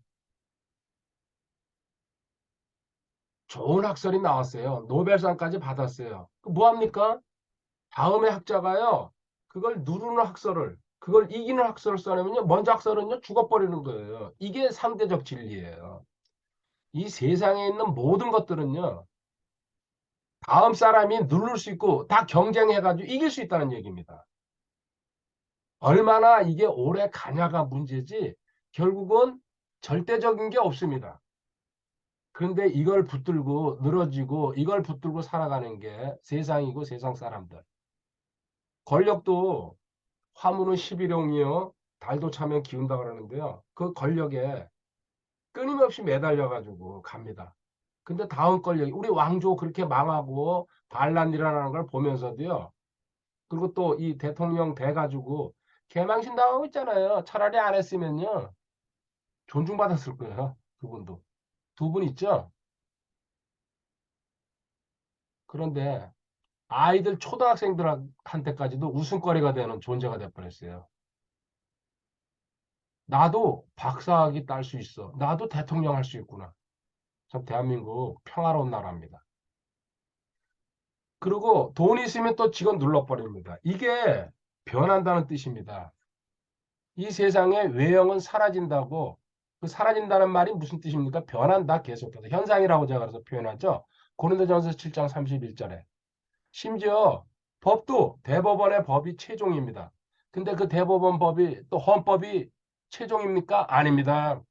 좋은 학설이 나왔어요. 노벨상까지 받았어요. 뭐합니까? 다음에 학자가요. 그걸 누르는 학설을, 그걸 이기는 학설을 써내면요. 먼저 학설은요. 죽어버리는 거예요. 이게 상대적 진리예요. 이 세상에 있는 모든 것들은요. 다음 사람이 누를 수 있고 다 경쟁해가지고 이길 수 있다는 얘기입니다. 얼마나 이게 오래 가냐가 문제지 결국은 절대적인 게 없습니다. 그런데 이걸 붙들고 늘어지고 이걸 붙들고 살아가는 게 세상이고 세상 사람들. 권력도 화물은 11용이요. 달도 차면 기운다 그러는데요. 그 권력에 끊임없이 매달려가지고 갑니다. 근데 다음 권력이 우리 왕조 그렇게 망하고 반란 일어나는 걸 보면서도요. 그리고 또 이 대통령 돼가지고 개망신 당하고 있잖아요. 차라리 안 했으면요. 존중받았을 거예요. 그분도. 2분 있죠? 그런데 아이들 초등학생들한테까지도 웃음거리가 되는 존재가 돼버렸어요. 나도 박사학위 딸 수 있어. 나도 대통령 할 수 있구나. 참 대한민국 평화로운 나라입니다. 그리고 돈이 있으면 또 직원 눌러버립니다. 이게 변한다는 뜻입니다. 이 세상에 외형은 사라진다고 그 사라진다는 말이 무슨 뜻입니까? 변한다 계속해서 현상이라고 제가 그래서 표현하죠. 고린도전서 7장 31절에 심지어 법도 대법원의 법이 최종입니다. 근데 그 대법원 법이 또 헌법이 최종입니까? 아닙니다.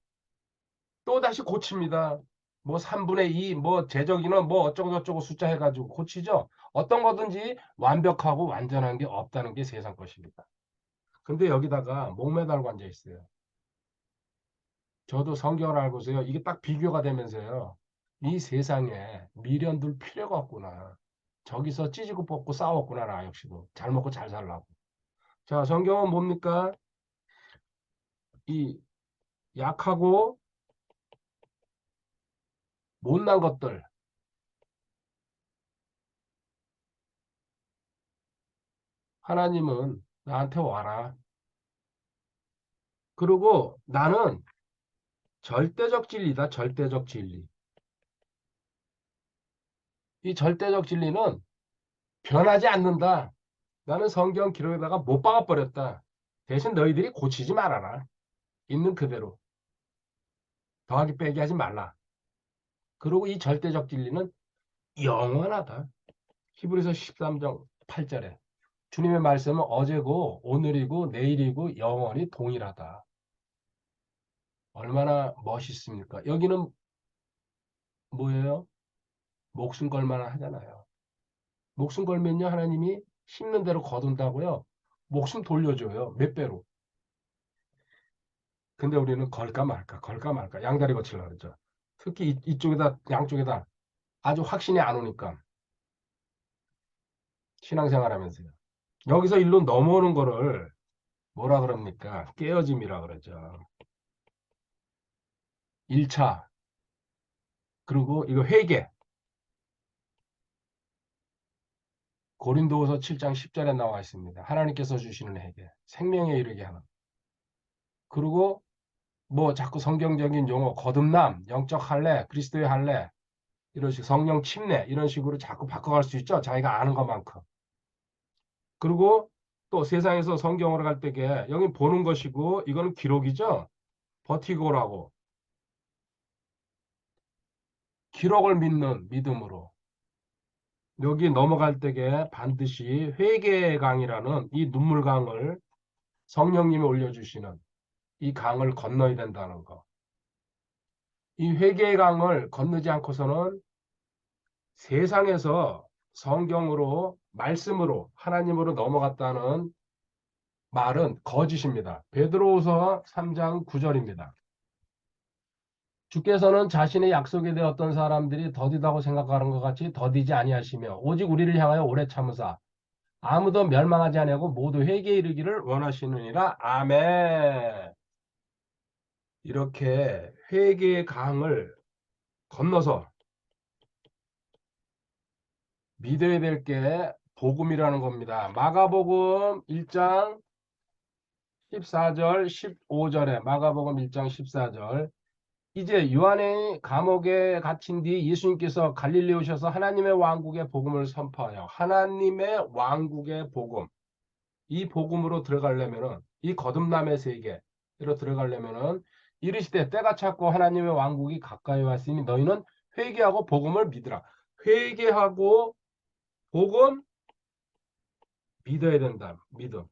또 다시 고칩니다. 뭐 3분의 2, 뭐 제적인원 뭐 어쩌고저쩌고 숫자 해가지고 고치죠. 어떤 거든지 완벽하고 완전한 게 없다는 게 세상 것입니다. 근데 여기다가 목매달고 앉아 있어요. 저도 성경을 알고서요. 이게 딱 비교가 되면서요. 이 세상에 미련둘 필요가 없구나. 저기서 찌지고 뽑고 싸웠구나, 나 역시도. 잘 먹고 잘 살라고. 자, 성경은 뭡니까? 이 약하고 못난 것들, 하나님은 나한테 와라. 그리고 나는 절대적 진리다, 절대적 진리. 이 절대적 진리는 변하지 않는다. 나는 성경 기록에다가 못 박아버렸다. 대신 너희들이 고치지 말아라. 있는 그대로. 더하기 빼기 하지 말라. 그리고 이 절대적 진리는 영원하다. 히브리서 13장 8절에 주님의 말씀은 어제고 오늘이고 내일이고 영원히 동일하다. 얼마나 멋있습니까? 여기는 뭐예요? 목숨 걸만 하잖아요. 목숨 걸면요, 하나님이 심는 대로 거둔다고요. 목숨 돌려줘요. 몇 배로. 근데 우리는 걸까 말까, 걸까 말까, 양다리 거치려고 그러죠. 특히 이쪽에다, 양쪽에다 아주 확신이 안 오니까. 신앙생활 하면서요. 여기서 일로 넘어오는 거를 뭐라 그럽니까? 깨어짐이라 그러죠. 1차. 그리고 이거 회개. 고린도후서 7장 10절에 나와 있습니다. 하나님께서 주시는 회개. 생명에 이르게 하는. 그리고 뭐 자꾸 성경적인 용어, 거듭남, 영적 할례, 그리스도의 할례, 이런 식 성령 침례, 이런 식으로 자꾸 바꿔갈 수 있죠. 자기가 아는 것만큼. 그리고 또 세상에서 성경으로 갈 때게 여기 보는 것이고 이거는 기록이죠. 버티고라고. 기록을 믿는 믿음으로. 여기 넘어갈 때게 반드시 회개의 강이라는 이 눈물강을 성령님이 올려주시는 이 강을 건너야 된다는 거. 이 회개의 강을 건너지 않고서는 세상에서 성경으로 말씀으로 하나님으로 넘어갔다는 말은 거짓입니다. 베드로후서 3장 9절입니다. 주께서는 자신의 약속에 대해 어떤 사람들이 더디다고 생각하는 것 같이 더디지 아니하시며 오직 우리를 향하여 오래 참으사 아무도 멸망하지 아니하고 모두 회개에 이르기를 원하시느니라. 아멘. 이렇게 회개의 강을 건너서 믿어야 될 게 복음이라는 겁니다. 마가복음 1장 14절 15절에 마가복음 1장 14절 이제 요한의 감옥에 갇힌 뒤 예수님께서 갈릴리에 오셔서 하나님의 왕국의 복음을 선포하여 하나님의 왕국의 복음 이 복음으로 들어가려면은 이 거듭남의 세계로 들어가려면은 이르시되 때가 찼고 하나님의 왕국이 가까이 왔으니 너희는 회개하고 복음을 믿으라. 회개하고 복음 믿어야 된다. 믿음.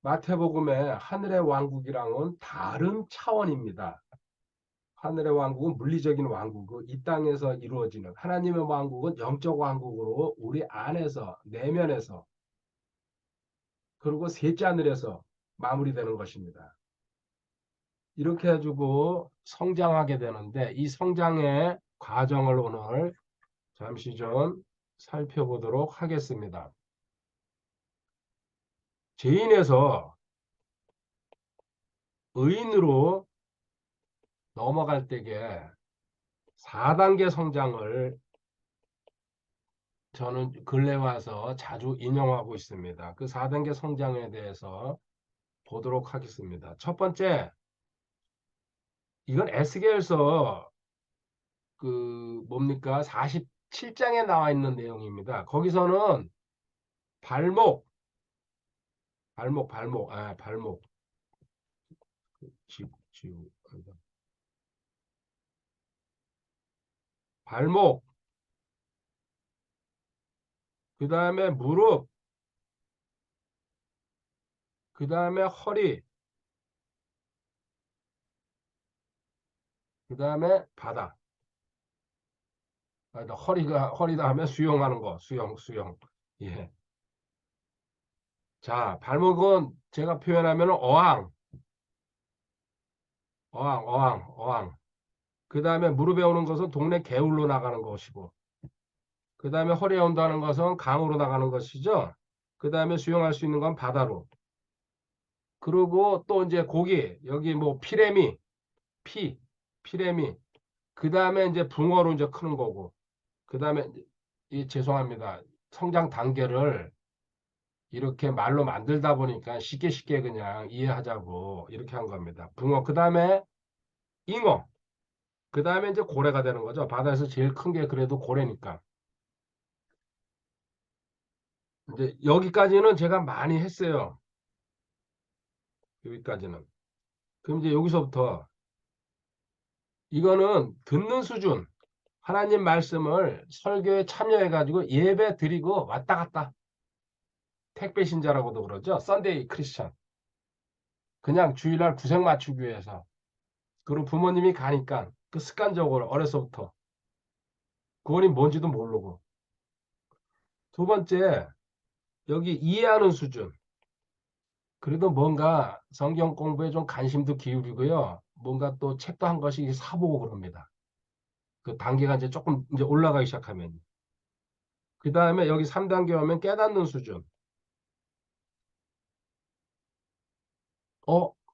마태복음의 하늘의 왕국이랑은 다른 차원입니다. 하늘의 왕국은 물리적인 왕국이고 이 땅에서 이루어지는 하나님의 왕국은 영적 왕국으로 우리 안에서 내면에서 그리고 셋째 하늘에서 마무리되는 것입니다. 이렇게 해주고 성장하게 되는데 이 성장의 과정을 오늘 잠시 좀 살펴보도록 하겠습니다. 죄인에서 의인으로 넘어갈 때에 4단계 성장을 저는 근래 와서 자주 인용하고 있습니다. 그 4단계 성장에 대해서 보도록 하겠습니다. 첫 번째, 이건 에스겔서 뭡니까? 47장에 나와 있는 내용입니다. 거기서는 발목, 발목, 아니다. 발목, 그 다음에 무릎, 그 다음에 허리, 그 다음에 바다. 허리 다음에 수영하는 거, 수영. 예. 자, 발목은 제가 표현하면 어항. 그 다음에 무릎에 오는 것은 동네 개울로 나가는 것이고, 그 다음에 허리에 온다는 것은 강으로 나가는 것이죠. 그 다음에 수영할 수 있는 건 바다로. 그리고 또 이제 고기, 여기 뭐 피레미, 피레미. 그 다음에 이제 붕어로 이제 크는 거고. 그 다음에, 죄송합니다. 성장 단계를 이렇게 말로 만들다 보니까 쉽게 쉽게 그냥 이해하자고 이렇게 한 겁니다. 붕어, 그 다음에 잉어, 그 다음에 이제 고래가 되는 거죠. 바다에서 제일 큰 게 그래도 고래니까. 이제 여기까지는 제가 많이 했어요. 여기까지는. 그럼 이제 여기서부터 이거는 듣는 수준. 하나님 말씀을 설교에 참여해가지고 예배 드리고 왔다 갔다. 택배 신자라고도 그러죠. 썬데이 크리스천. 그냥 주일날 구색 맞추기 위해서. 그리고 부모님이 가니까 그 습관적으로 어려서부터. 그거는 뭔지도 모르고. 두 번째, 여기 이해하는 수준. 그래도 뭔가 성경 공부에 좀 관심도 기울이고요. 뭔가 또 책도 한 권씩 사보고 그럽니다. 그 단계가 이제 조금 이제 올라가기 시작하면. 그 다음에 여기 3단계 오면 깨닫는 수준.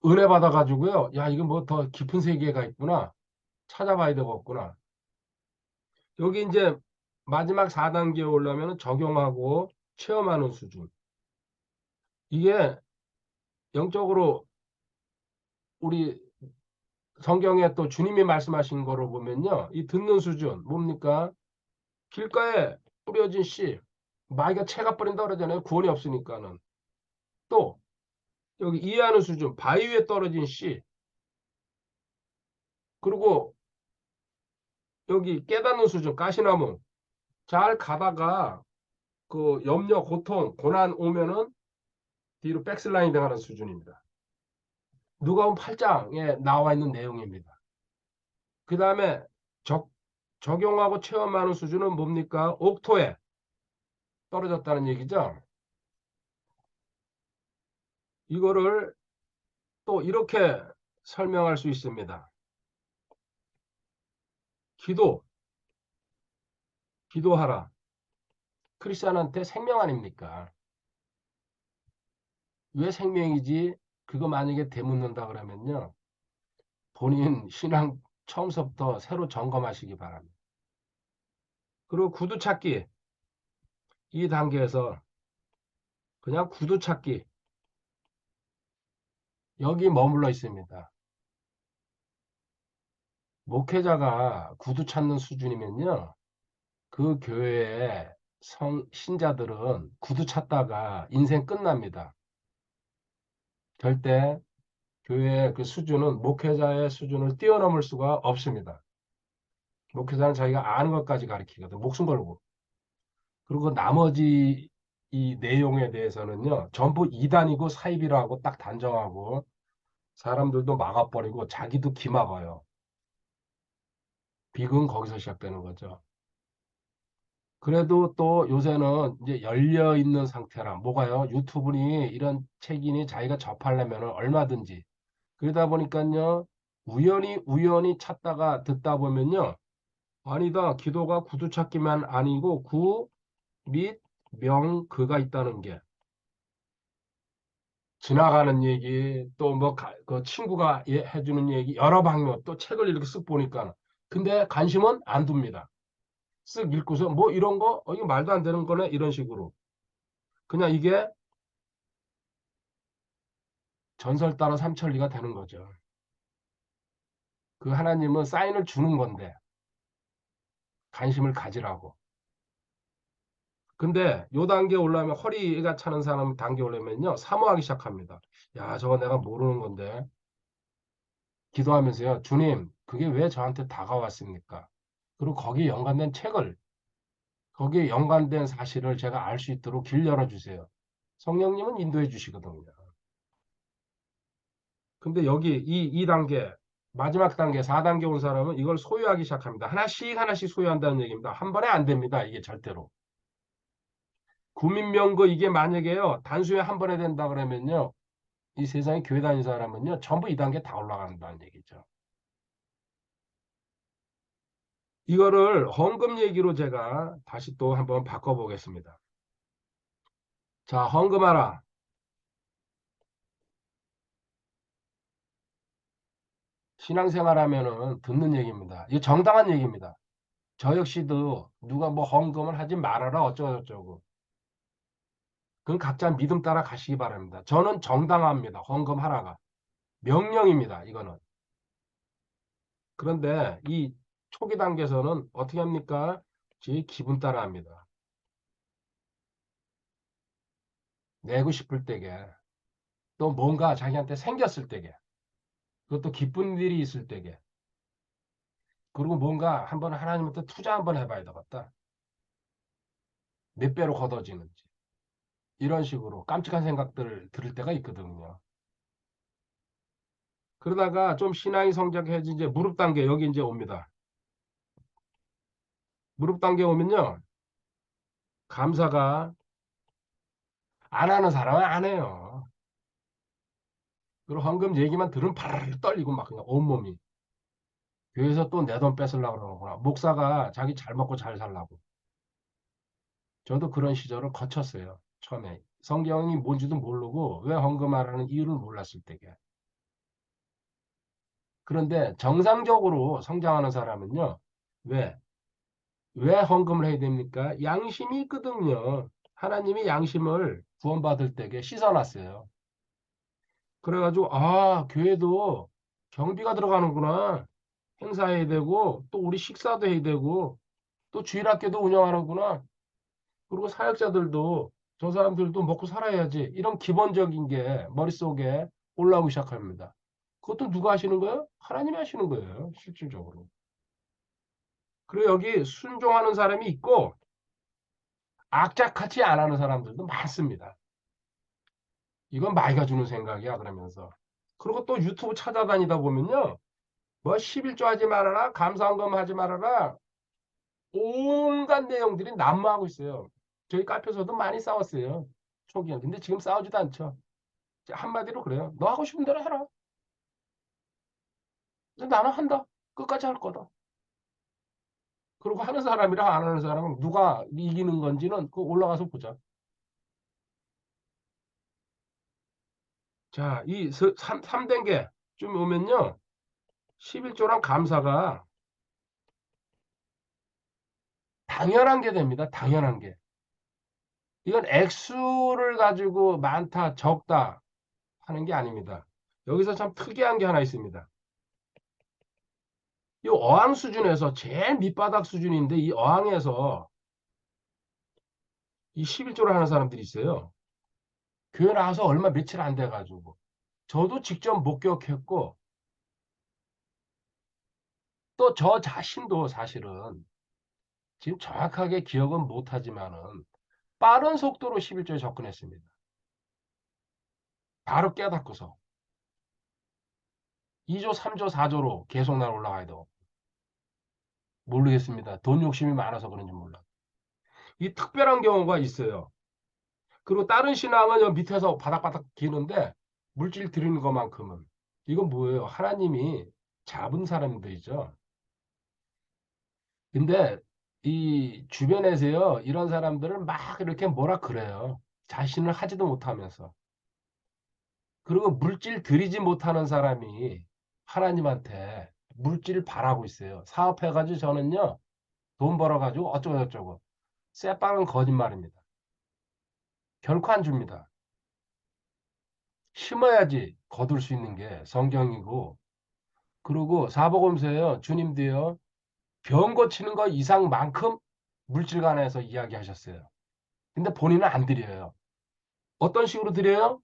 은혜 받아가지고요. 야, 이거 뭐 더 깊은 세계가 있구나. 찾아봐야 되겠구나. 여기 이제 마지막 4단계에 올라면 적용하고 체험하는 수준. 이게 영적으로 우리 성경에 또 주님이 말씀하신 거로 보면요. 이 듣는 수준, 뭡니까? 길가에 뿌려진 씨, 마귀가 채가 뿌린다 그러잖아요. 구원이 없으니까는. 또, 여기 이해하는 수준, 바위 위에 떨어진 씨, 그리고 여기 깨닫는 수준, 가시나무. 잘 가다가 그 염려, 고통, 고난 오면은 뒤로 백슬라이딩 하는 수준입니다. 누가복음 8장에 나와 있는 내용입니다. 그 다음에 적용하고 체험하는 수준은 뭡니까? 옥토에 떨어졌다는 얘기죠. 이거를 또 이렇게 설명할 수 있습니다. 기도하라. 크리스천한테 생명 아닙니까? 왜 생명이지? 그거 만약에 되묻는다 그러면요. 본인 신앙 처음서부터 새로 점검하시기 바랍니다. 그리고 구두 찾기. 이 단계에서 그냥 구두 찾기. 여기 머물러 있습니다. 목회자가 구두 찾는 수준이면요. 그 교회의 신자들은 구두 찾다가 인생 끝납니다. 절대 교회의 그 수준은 목회자의 수준을 뛰어넘을 수가 없습니다. 목회자는 자기가 아는 것까지 가르치거든. 목숨 걸고. 그리고 나머지 이 내용에 대해서는요. 전부 이단이고 사입이라고 딱 단정하고 사람들도 막아버리고 자기도 기막아요. 비극은 거기서 시작되는 거죠. 그래도 또 요새는 이제 열려 있는 상태라 뭐가요? 유튜브니 이런 책이니 자기가 접하려면 얼마든지 그러다 보니까요 우연히 찾다가 듣다 보면요 아니다 기도가 구두 찾기만 아니고 구 및 명 그가 있다는 게 지나가는 얘기 또 뭐 그 친구가 해주는 얘기 여러 방면 또 책을 이렇게 쓱 보니까 근데 관심은 안 둡니다. 쓱 읽고서 뭐 이런 거 이거 말도 안 되는 거네 이런 식으로 그냥 이게 전설 따라 삼천리가 되는 거죠. 그 하나님은 사인을 주는 건데 관심을 가지라고. 근데 요 단계 올라면 허리가 차는 사람 단계 올라면요 사모하기 시작합니다. 야 저거 내가 모르는 건데 기도하면서요 주님 그게 왜 저한테 다가왔습니까? 그리고 거기에 연관된 책을 거기에 연관된 사실을 제가 알 수 있도록 길 열어주세요. 성령님은 인도해 주시거든요. 근데 여기 이 단계 마지막 단계 4단계 온 사람은 이걸 소유하기 시작합니다. 하나씩 소유한다는 얘기입니다. 한 번에 안 됩니다. 이게 절대로. 구민명거 이게 만약에요. 단순히 한 번에 된다 그러면요. 이 세상에 교회 다니는 사람은요. 전부 이 단계 다 올라간다는 얘기죠. 이거를 헌금 얘기로 제가 다시 또 한번 바꿔보겠습니다. 자, 헌금하라. 신앙생활 하면은 듣는 얘기입니다. 이게 정당한 얘기입니다. 저 역시도 누가 뭐 헌금을 하지 말아라 어쩌고저쩌고. 그건 각자 믿음 따라 가시기 바랍니다. 저는 정당합니다. 헌금하라가. 명령입니다. 이거는. 그런데 이 초기 단계에서는 어떻게 합니까? 제 기분 따라 합니다. 내고 싶을 때게. 또 뭔가 자기한테 생겼을 때게. 그것도 기쁜 일이 있을 때게. 그리고 뭔가 한번 하나님한테 투자 한번 해봐야 되겠다. 몇 배로 걷어지는지. 이런 식으로 깜찍한 생각들을 들을 때가 있거든요. 그러다가 좀 신앙이 성장해지 이제 무릎 단계 여기 이제 옵니다. 무릎 단계 오면요. 감사가 안 하는 사람은 안 해요. 그리고 헌금 얘기만 들으면 바르르 떨리고 막 그냥 온몸이. 교회에서 또 내 돈 뺏으려고 그러는구나. 목사가 자기 잘 먹고 잘 살라고. 저도 그런 시절을 거쳤어요. 처음에. 성경이 뭔지도 모르고 왜 헌금하라는 이유를 몰랐을 때게. 그런데 정상적으로 성장하는 사람은요. 왜? 왜 헌금을 해야 됩니까? 양심이 있거든요. 하나님이 양심을 구원받을 때게 씻어놨어요. 그래가지고 아 교회도 경비가 들어가는구나. 행사해야 되고 또 우리 식사도 해야 되고 또 주일학교도 운영하는구나. 그리고 사역자들도 저 사람들도 먹고 살아야지. 이런 기본적인 게 머릿속에 올라오기 시작합니다. 그것도 누가 하시는 거예요? 하나님이 하시는 거예요. 실질적으로. 그리고 여기 순종하는 사람이 있고 악착같이 안 하는 사람들도 많습니다. 이건 마이가 주는 생각이야 그러면서. 그리고 또 유튜브 찾아다니다 보면요. 뭐 11조 하지 말아라. 감사헌금 하지 말아라. 온갖 내용들이 난무하고 있어요. 저희 카페에서도 많이 싸웠어요. 초기에. 근데 지금 싸우지도 않죠. 한마디로 그래요. 너 하고 싶은 대로 해라. 근데 나는 한다. 끝까지 할 거다. 그리고 하는 사람이랑 안 하는 사람은 누가 이기는 건지는 그 올라가서 보자. 자, 이 3단계 좀 오면요. 11조랑 감사가 당연한 게 됩니다. 당연한 게. 이건 액수를 가지고 많다, 적다 하는 게 아닙니다. 여기서 참 특이한 게 하나 있습니다. 이 어항 수준에서 제일 밑바닥 수준인데 이 어항에서 이 11조를 하는 사람들이 있어요. 교회 나와서 얼마 며칠 안 돼가지고. 저도 직접 목격했고 또 저 자신도 사실은 지금 정확하게 기억은 못하지만은 빠른 속도로 11조에 접근했습니다. 바로 깨닫고서 2조, 3조, 4조로 계속 날 올라가야 되고 모르겠습니다. 돈 욕심이 많아서 그런지 몰라. 이 특별한 경우가 있어요. 그리고 다른 신앙은 여 밑에서 바닥바닥 기는데 물질 드리는 것만큼은 이건 뭐예요? 하나님이 잡은 사람들이죠. 근데 이 주변에서요 이런 사람들을 막 이렇게 뭐라 그래요. 자신을 하지도 못하면서. 그리고 물질 들이지 못하는 사람이 하나님한테 물질을 바라고 있어요. 사업해가지고 저는요 돈 벌어가지고 어쩌고저쩌고. 쎄빵은 거짓말입니다. 결코 안 줍니다. 심어야지 거둘 수 있는 게 성경이고 그리고 사복음서에요. 주님도요. 병 고치는 거 이상만큼 물질관에서 이야기하셨어요. 근데 본인은 안 드려요. 어떤 식으로 드려요?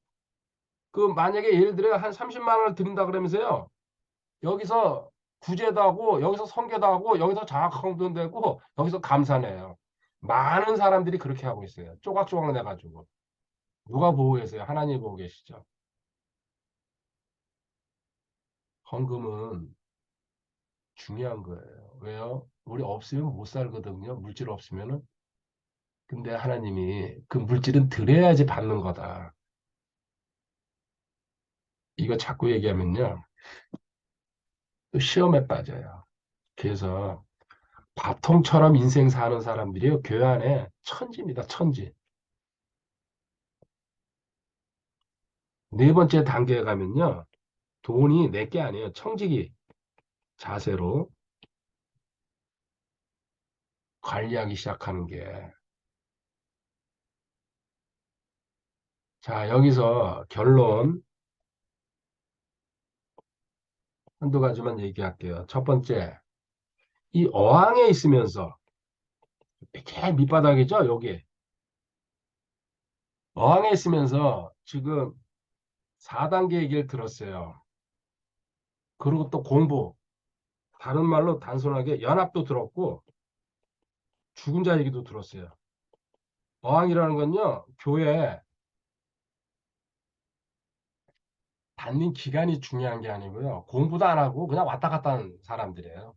그 만약에 예를 들어 한 30만 원을 드린다 그러면서요. 여기서 구제도 하고 여기서 성계도 하고 여기서 장학금도 되고 여기서 감사내요. 많은 사람들이 그렇게 하고 있어요. 조각조각 내가지고. 누가 보고 계세요? 하나님 보고 계시죠? 헌금은 중요한 거예요. 왜요? 우리 없으면 못 살거든요. 물질 없으면은. 근데 하나님이 그 물질은 드려야지 받는 거다. 이거 자꾸 얘기하면요. 또 시험에 빠져요. 그래서 바통처럼 인생 사는 사람들이요. 교회 안에 천지입니다. 천지. 네 번째 단계에 가면요. 돈이 내 게 아니에요. 청지기 자세로 관리하기 시작하는 게. 자, 여기서 결론 한두 가지만 얘기할게요. 첫 번째, 이 어항에 있으면서 제일 밑바닥이죠, 여기. 어항에 있으면서 지금 4단계 얘기를 들었어요. 그리고 또 공부. 다른 말로 단순하게 연합도 들었고 죽은 자 얘기도 들었어요. 어항이라는 건요, 교회 다닌 기간이 중요한 게 아니고요. 공부도 안 하고 그냥 왔다 갔다 하는 사람들이에요.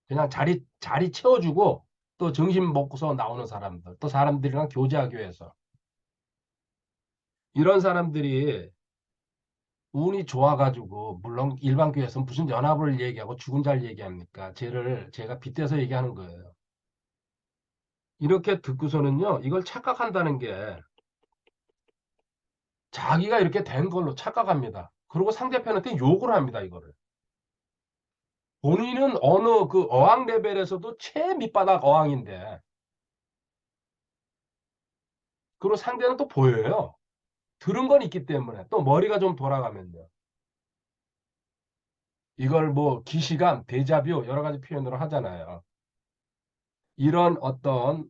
그냥 자리 채워주고 또 점심 먹고서 나오는 사람들, 또 사람들이랑 교제하기 위해서. 이런 사람들이 운이 좋아가지고, 물론 일반 교회에서는 무슨 연합을 얘기하고 죽은 자를 얘기합니까? 제가 빗대서 얘기하는 거예요. 이렇게 듣고서는요, 이걸 착각한다는 게 자기가 이렇게 된 걸로 착각합니다. 그리고 상대편한테 욕을 합니다, 이거를. 본인은 어느 그 어항 레벨에서도 최밑바닥 어항인데, 그리고 상대는 또 보여요. 들은 건 있기 때문에. 또 머리가 좀 돌아가면요. 이걸 뭐 기시감, 데자뷰 여러 가지 표현으로 하잖아요. 이런 어떤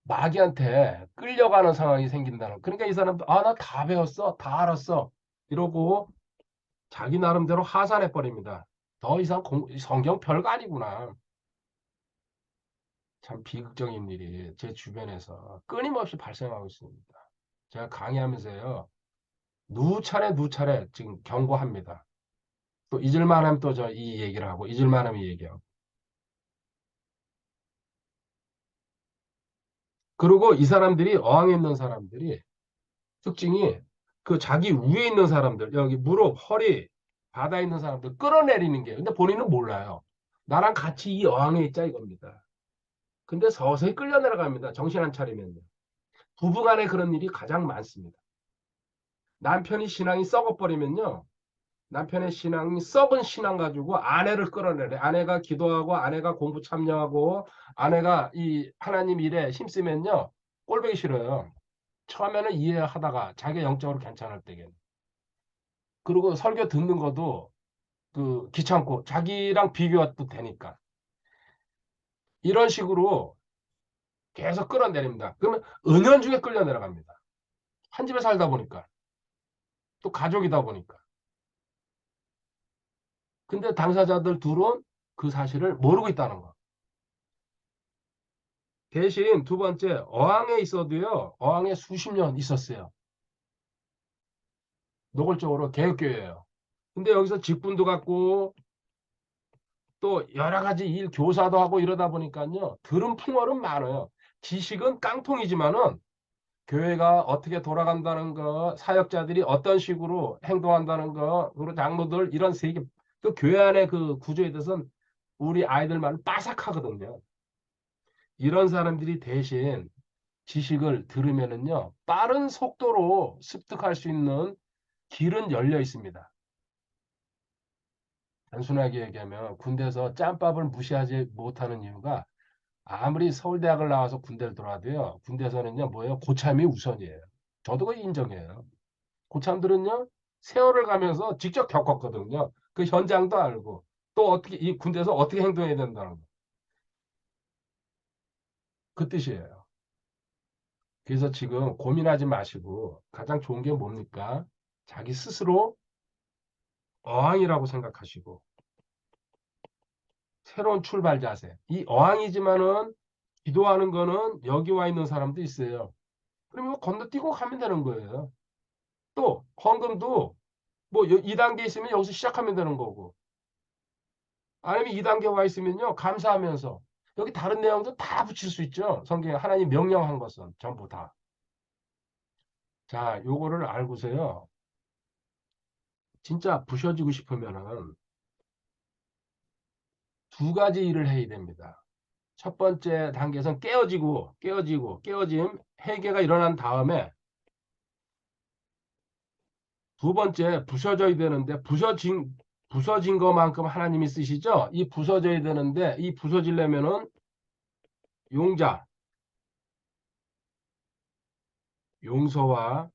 마귀한테 끌려가는 상황이 생긴다는. 그러니까 이 사람도 아, 나 다 배웠어. 다 알았어. 이러고 자기 나름대로 하산해 버립니다. 더 이상 성경 별거 아니구나. 참 비극적인 일이 제 주변에서 끊임없이 발생하고 있습니다. 제가 강의하면서요. 누차례 지금 경고합니다. 또 잊을만 하면 또 저 이 얘기를 하고 잊을만 하면 이 얘기하고. 그리고 이 사람들이 어항에 있는 사람들이 특징이 그 자기 위에 있는 사람들, 여기 무릎, 허리, 바다에 있는 사람들 끌어내리는 게. 근데 본인은 몰라요. 나랑 같이 이 어항에 있자 이겁니다. 근데 서서히 끌려 내려갑니다. 정신 안 차리면요. 부부간에 그런 일이 가장 많습니다. 남편이 신앙이 썩어버리면요. 남편의 신앙이 썩은 신앙 가지고 아내를 끌어내려. 아내가 기도하고 아내가 공부 참여하고 아내가 이 하나님 일에 힘쓰면요. 꼴보기 싫어요. 처음에는 이해하다가 자기가 영적으로 괜찮을 때겠네. 그리고 설교 듣는 것도 그 귀찮고 자기랑 비교도 되니까. 이런 식으로 계속 끌어내립니다. 그러면 은연중에 끌려 내려갑니다. 한 집에 살다 보니까. 또 가족이다 보니까. 근데 당사자들 둘은 그 사실을 모르고 있다는 거. 대신 두 번째, 어항에 있어도요, 어항에 수십 년 있었어요. 노골적으로 개혁교회예요. 근데 여기서 직분도 갖고 또 여러 가지 일 교사도 하고 이러다 보니까요. 들은 풍월은 많아요. 지식은 깡통이지만은 교회가 어떻게 돌아간다는 거, 사역자들이 어떤 식으로 행동한다는 거, 그리고 장로들 이런 세계 그 교회 안의 그 구조에 대해서는 우리 아이들만 빠삭하거든요. 이런 사람들이 대신 지식을 들으면은요, 빠른 속도로 습득할 수 있는 길은 열려 있습니다. 단순하게 얘기하면 군대에서 짬밥을 무시하지 못하는 이유가 아무리 서울대학을 나와서 군대를 들어와도요. 군대에서는요. 뭐예요? 고참이 우선이에요. 저도 그거 인정해요. 고참들은요. 세월을 가면서 직접 겪었거든요. 그 현장도 알고 또 어떻게 이 군대에서 어떻게 행동해야 된다는 거. 그 뜻이에요. 그래서 지금 고민하지 마시고 가장 좋은 게 뭡니까? 자기 스스로 어항이라고 생각하시고 새로운 출발 자세. 이 어항이지만은 기도하는 거는 여기 와 있는 사람도 있어요. 그러면 건너뛰고 가면 되는 거예요. 또 헌금도 뭐 2단계 있으면 여기서 시작하면 되는 거고 아니면 2단계 와 있으면요 감사하면서 여기 다른 내용도 다 붙일 수 있죠. 성경에 하나님 명령한 것은 전부 다. 자, 요거를 알고서요. 진짜 부셔지고 싶으면은 두 가지 일을 해야 됩니다. 첫 번째 단계에서는 깨어짐, 회개가 일어난 다음에 두 번째 부서져야 되는데 부서진 것만큼 하나님이 쓰시죠? 이 부서져야 되는데 이 부서지려면은 용자, 용서와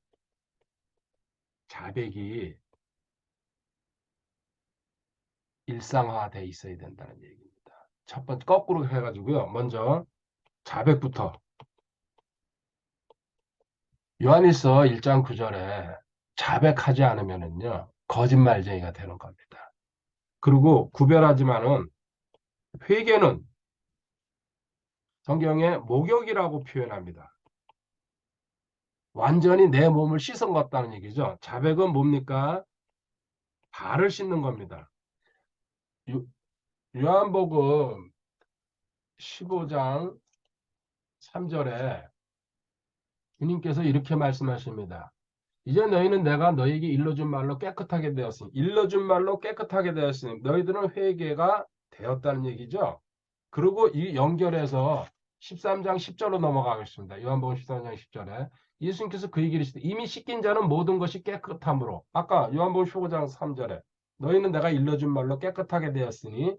자백이 일상화돼 있어야 된다는 얘기입니다. 첫 번째 거꾸로 해가지고요. 먼저 자백부터 요한일서 1장 9절에 자백하지 않으면은요 거짓말쟁이가 되는 겁니다. 그리고 구별하지만은 회개는 성경에 목욕이라고 표현합니다. 완전히 내 몸을 씻은 것 같다는 얘기죠. 자백은 뭡니까? 발을 씻는 겁니다. 요한복음 15장 3절에 주님께서 이렇게 말씀하십니다. 이제 너희는 내가 너희에게 일러준 말로 깨끗하게 되었으니 너희들은 회개가 되었다는 얘기죠. 그리고 이 연결해서 13장 10절로 넘어가겠습니다. 요한복음 13장 10절에 예수님께서 그 얘기를 하시되 이미 씻긴 자는 모든 것이 깨끗함으로 아까 요한복음 15장 3절에 너희는 내가 일러준 말로 깨끗하게 되었으니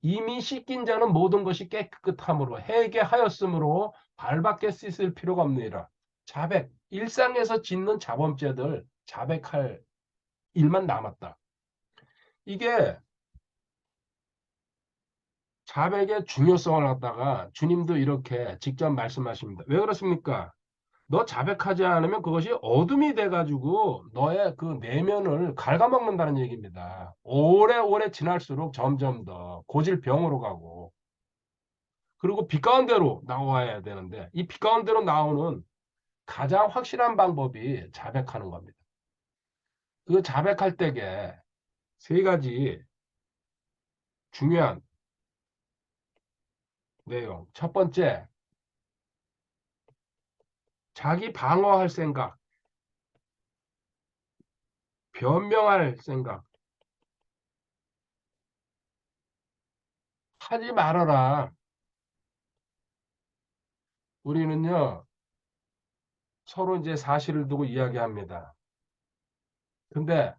이미 씻긴 자는 모든 것이 깨끗함으로 회개하였으므로 발밖에 씻을 필요가 없느니라. 자백, 일상에서 짓는 자범죄들 자백할 일만 남았다. 이게 자백의 중요성을 갖다가 주님도 이렇게 직접 말씀하십니다. 왜 그렇습니까? 너 자백하지 않으면 그것이 어둠이 돼가지고 너의 그 내면을 갉아먹는다는 얘기입니다. 오래오래 지날수록 점점 더 고질병으로 가고 그리고 빛 가운데로 나와야 되는데 이 빛 가운데로 나오는 가장 확실한 방법이 자백하는 겁니다. 그 자백할 때에 세 가지 중요한 내용. 첫 번째, 자기 방어할 생각, 변명할 생각 하지 말아라. 우리는요, 서로 이제 사실을 두고 이야기합니다. 근데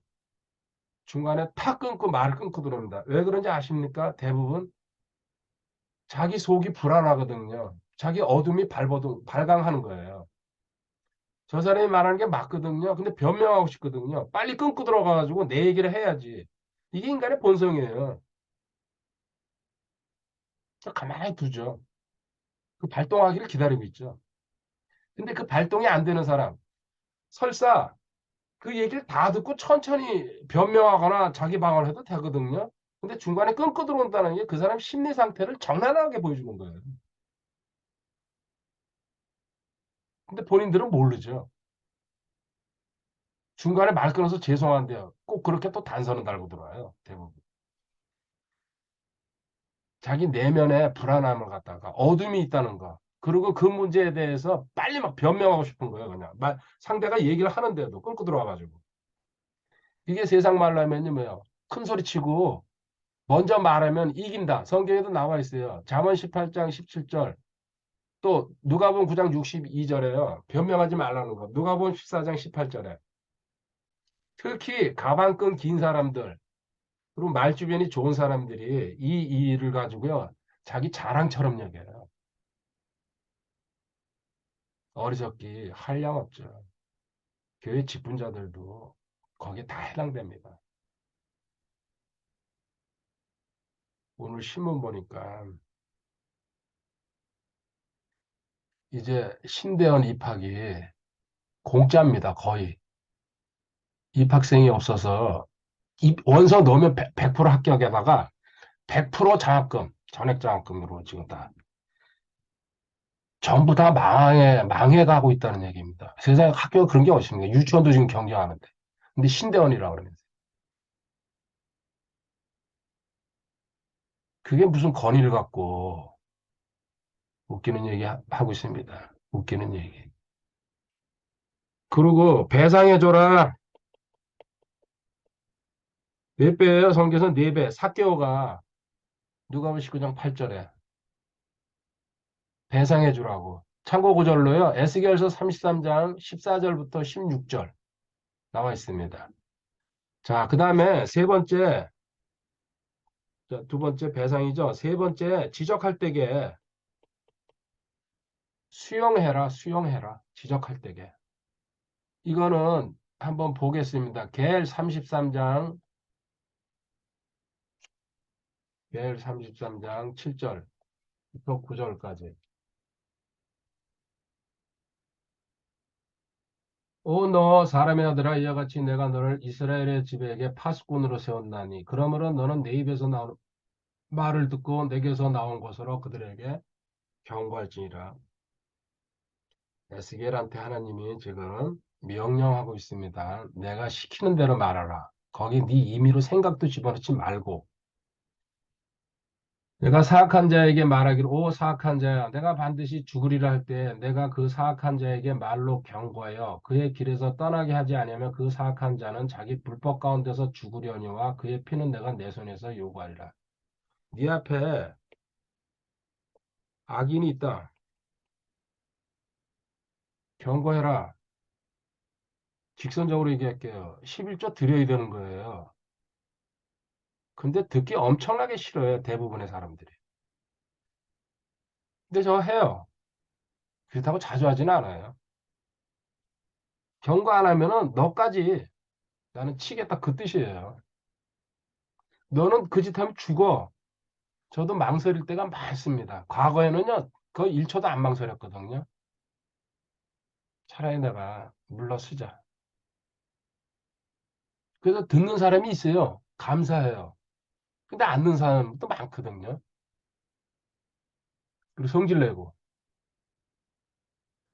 중간에 탁 끊고 말을 끊고 들어옵니다. 왜 그런지 아십니까? 대부분 자기 속이 불안하거든요. 자기 어둠이 발광하는 거예요. 저 사람이 말하는 게 맞거든요. 근데 변명하고 싶거든요. 빨리 끊고 들어가가지고 내 얘기를 해야지. 이게 인간의 본성이에요. 가만히 두죠. 그 발동하기를 기다리고 있죠. 근데 그 발동이 안 되는 사람, 설사 그 얘기를 다 듣고 천천히 변명하거나 자기 방어를 해도 되거든요. 근데 중간에 끊고 들어온다는 게 그 사람 심리 상태를 적나라하게 보여주는 거예요. 근데 본인들은 모르죠. 중간에 말 끊어서 죄송한데요. 꼭 그렇게 또 단서는 달고 들어와요. 대부분. 자기 내면에 불안함을 갖다가 어둠이 있다는 거. 그리고 그 문제에 대해서 빨리 막 변명하고 싶은 거예요. 그냥 상대가 얘기를 하는데도 끊고 들어와가지고. 이게 세상 말로 하면요, 뭐요? 큰 소리 치고 먼저 말하면 이긴다. 성경에도 나와 있어요. 잠언 18장 17절. 또 누가복음 9장 62절에요. 변명하지 말라는 거. 누가복음 14장 18절에. 특히 가방끈 긴 사람들 그리고 말주변이 좋은 사람들이 이 일을 가지고요. 자기 자랑처럼 여겨요. 어리석기 한량없죠. 교회 직분자들도 거기에 다 해당됩니다. 오늘 신문 보니까 이제 신대원 입학이 공짜입니다. 거의. 입학생이 없어서 원서 넣으면 100% 합격에다가 100% 장학금, 전액장학금으로 지금 다 전부 다 망해가고 있다는 얘기입니다. 세상에 학교가 그런 게 어딨습니까? 유치원도 지금 경쟁하는데. 근데 신대원이라고 그러면서. 그게 무슨 권위를 갖고 웃기는 얘기 하고 있습니다. 웃기는 얘기. 그리고 배상해줘라. 4배예요. 성경에서 4배. 사개오가 누가복음 19장 8절에 배상해 주라고. 참고 구절로요. 에스겔서 33장 14절부터 16절 나와 있습니다. 자, 그 다음에 세 번째, 자, 두 번째 배상이죠. 세 번째 지적할 때게 수용해라, 수용해라. 지적할 때게. 이거는 한번 보겠습니다. 겔 33장, 겔 33장 7절부터 9절까지. 오, 너 사람의 아들아, 이와 같이 내가 너를 이스라엘의 지배에게 파수꾼으로 세웠나니 그러므로 너는 내 입에서 나오는 말을 듣고 내게서 나온 것으로 그들에게 경고할지니라. 에스겔한테 하나님이 지금 명령하고 있습니다. 내가 시키는 대로 말하라. 거기 네 임의로 생각도 집어넣지 말고. 내가 사악한 자에게 말하기를 오 사악한 자야 내가 반드시 죽으리라 할 때 내가 그 사악한 자에게 말로 경고하여 그의 길에서 떠나게 하지 아니하면 그 사악한 자는 자기 불법 가운데서 죽으려니와 그의 피는 내가 내 손에서 요구하리라. 네 앞에 악인이 있다. 경고해라. 직선적으로 얘기할게요. 11조 드려야 되는 거예요. 근데 듣기 엄청나게 싫어요. 대부분의 사람들이. 근데 저 해요. 그렇다고 자주 하지는 않아요. 경고 안 하면은 너까지 나는 치겠다 그 뜻이에요. 너는 그 짓 하면 죽어. 저도 망설일 때가 많습니다. 과거에는요, 거의 1초도 안 망설였거든요. 차라리 내가 물러서자. 그래서 듣는 사람이 있어요. 감사해요. 근데 안 듣는 사람도 많거든요. 그리고 성질내고.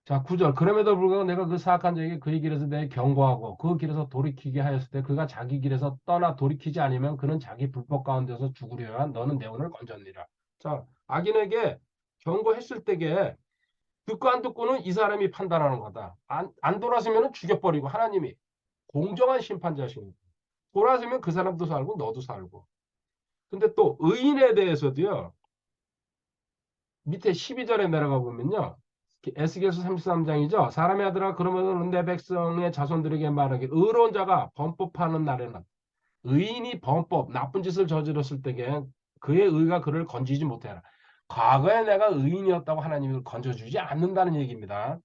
자, 9절. 그럼에도 불구하고 내가 그 사악한 자에게 그의 길에서 내 경고하고 그 길에서 돌이키게 하였을 때 그가 자기 길에서 떠나 돌이키지 않으면 그는 자기 불법 가운데서 죽으려야 너는 내 오늘 건졌느니라. 자, 악인에게 경고했을 때게 듣고 안 듣고는 이 사람이 판단하는 거다. 안 돌아서면 죽여버리고 하나님이 공정한 심판자십니다. 돌아서면 그 사람도 살고 너도 살고. 근데 또 의인에 대해서도요. 밑에 12절에 내려가 보면요. 에스겔서 33장이죠. 사람의 아들아 그러면 내 백성의 자손들에게 말하길 의로운 자가 범법하는 날에는 의인이 범법 나쁜 짓을 저질렀을 때에 그의 의가 그를 건지지 못해라. 과거에 내가 의인이었다고 하나님이 건져주지 않는다는 얘기입니다.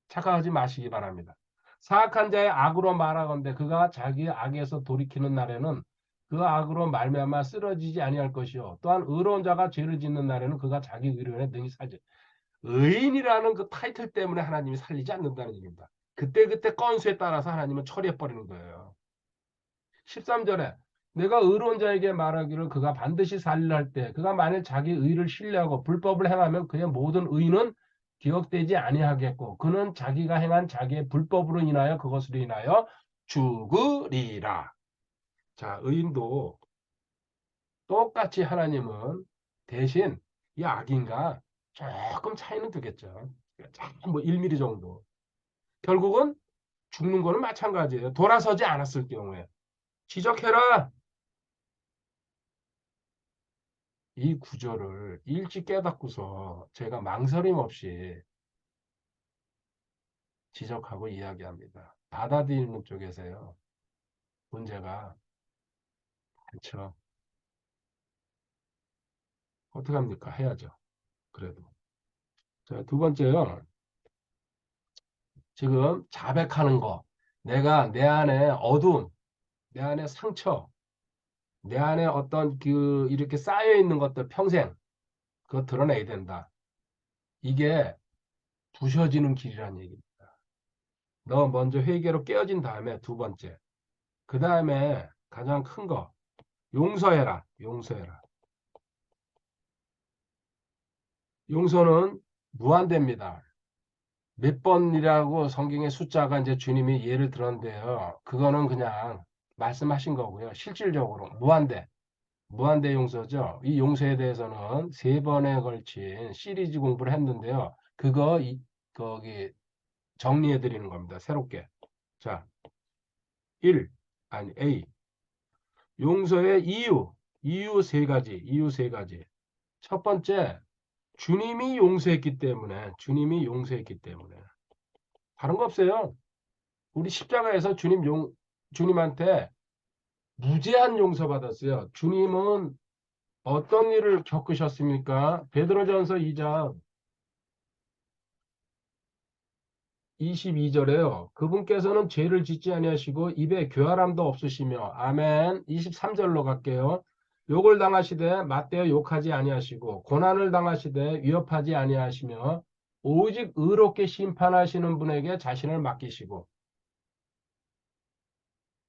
착각하지 마시기 바랍니다. 사악한 자의 악으로 말하건대 그가 자기의 악에서 돌이키는 날에는 그 악으로 말미암아 쓰러지지 아니할 것이요 또한 의로운 자가 죄를 짓는 날에는 그가 자기 의로에 능히 살지. 의인이라는 그 타이틀 때문에 하나님이 살리지 않는다는 얘기입니다. 그때그때 건수에 따라서 하나님은 처리해버리는 거예요. 13절에 내가 의로운 자에게 말하기를 그가 반드시 살리라 할 때 그가 만일 자기 의를 신뢰하고 불법을 행하면 그의 모든 의는 기억되지 아니하겠고 그는 자기가 행한 자기의 불법으로 인하여 그것으로 인하여 죽으리라. 자, 의인도 똑같이 하나님은 대신 이 악인과 조금 차이는 두겠죠. 뭐 1mm 정도. 결국은 죽는 거는 마찬가지예요. 돌아서지 않았을 경우에. 지적해라. 이 구절을 일찍 깨닫고서 제가 망설임 없이 지적하고 이야기합니다. 받아들이는 쪽에서요. 문제가 많죠. 어떻게 합니까? 해야죠. 그래도. 자, 두 번째요. 지금 자백하는 거. 내가 내 안에 어두움, 내 안에 상처, 내 안에 어떤 그 이렇게 쌓여 있는 것들 평생 그거 드러내야 된다. 이게 부셔지는 길이라는 얘기입니다. 너 먼저 회개로 깨어진 다음에 두 번째. 그 다음에 가장 큰 거. 용서해라. 용서해라. 용서는 무한대입니다. 몇 번이라고 성경의 숫자가 이제 주님이 예를 들었는데요. 그거는 그냥 말씀하신 거고요. 실질적으로 무한대. 무한대 용서죠. 이 용서에 대해서는 세 번에 걸친 시리즈 공부를 했는데요. 그거 거기 정리해 드리는 겁니다. 새롭게. 자, 1. 아니 A. 용서의 이유. 이유 세 가지, 이유 세 가지. 첫 번째, 주님이 용서했기 때문에, 주님이 용서했기 때문에. 다른 거 없어요. 우리 십자가에서 주님한테 무제한 용서받았어요. 주님은 어떤 일을 겪으셨습니까? 베드로전서 2장 22절에요. 그분께서는 죄를 짓지 아니하시고 입에 교활함도 없으시며 아멘. 23절로 갈게요. 욕을 당하시되 맞대어 욕하지 아니하시고 고난을 당하시되 위협하지 아니하시며 오직 의롭게 심판하시는 분에게 자신을 맡기시고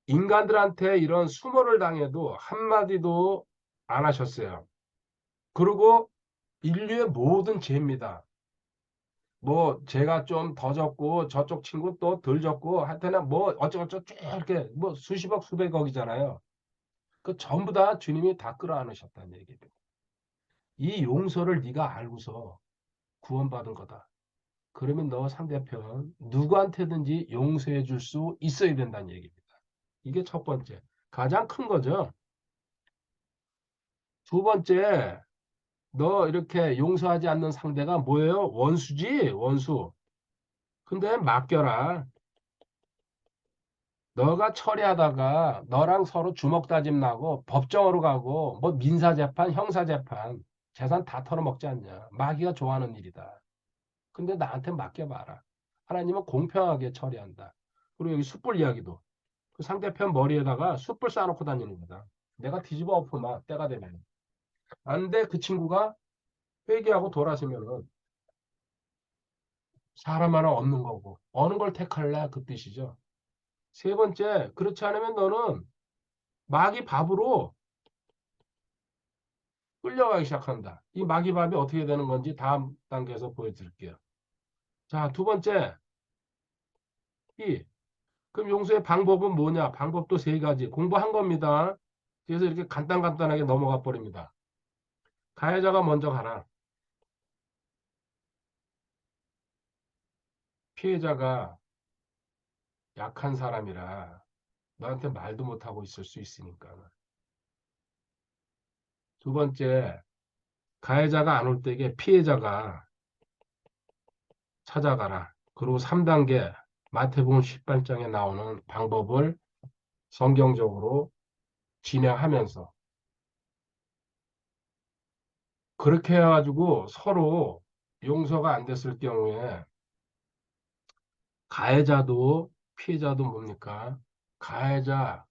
인간들한테 이런 수모를 당해도 한마디도 안 하셨어요. 그리고 인류의 모든 죄입니다. 뭐 제가 좀 더 졌고 저쪽 친구 또 덜 졌고 하여튼 뭐 어쩌고저쩌고 쭉 이렇게 뭐 수십억 수백억이잖아요. 그 전부 다 주님이 다 끌어안으셨다는 얘기입니다. 이 용서를 네가 알고서 구원받은 거다. 그러면 너 상대편 누구한테든지 용서해 줄 수 있어야 된다는 얘기입니다. 이게 첫 번째. 가장 큰 거죠. 두 번째, 너 이렇게 용서하지 않는 상대가 뭐예요? 원수지, 원수. 근데 맡겨라. 너가 처리하다가 너랑 서로 주먹 다짐 나고 법정으로 가고 뭐 민사재판, 형사재판, 재산 다 털어먹지 않냐. 마귀가 좋아하는 일이다. 근데 나한테 맡겨봐라. 하나님은 공평하게 처리한다. 그리고 여기 숯불 이야기도. 그 상대편 머리에다가 숯불 쌓아놓고 다니는 거다. 내가 뒤집어 엎으면 때가 되면. 안 돼, 그 친구가 회개하고 돌아서면은 사람 하나 얻는 거고. 어느 걸 택할래? 그 뜻이죠. 세 번째, 그렇지 않으면 너는 마귀 밥으로 끌려가기 시작한다. 이 마귀 밥이 어떻게 되는 건지 다음 단계에서 보여드릴게요. 자, 두 번째, 그럼 용서의 방법은 뭐냐? 방법도 세 가지. 공부한 겁니다. 그래서 이렇게 간단하게 넘어가 버립니다. 가해자가 먼저 가라. 피해자가 약한 사람이라 너한테 말도 못하고 있을 수 있으니까. 두 번째, 가해자가 안 올 때에 피해자가 찾아가라. 그리고 3단계, 마태복음 18장에 나오는 방법을 성경적으로 진행하면서 그렇게 해가지고 서로 용서가 안 됐을 경우에 가해자도 피해자도 뭡니까? 가해자,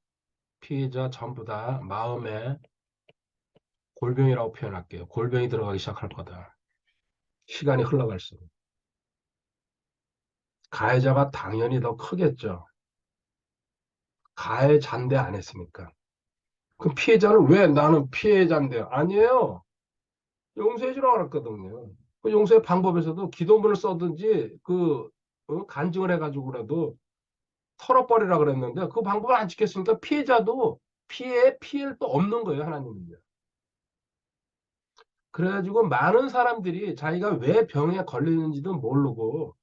피해자 전부 다 마음에 골병이라고 표현할게요. 골병이 들어가기 시작할 거다. 시간이 흘러갈수록. 가해자가 당연히 더 크겠죠. 가해자인데 안 했으니까. 그럼 피해자는 왜 나는 피해자인데요? 아니에요. 용서해주라고 그랬거든요. 그 용서의 방법에서도 기도문을 써든지 간증을 해가지고라도 털어버리라 그랬는데 그 방법을 안 지켰으니까 피해자도 피해를 또 없는 거예요, 하나님은요. 그래가지고 많은 사람들이 자기가 왜 병에 걸리는지도 모르고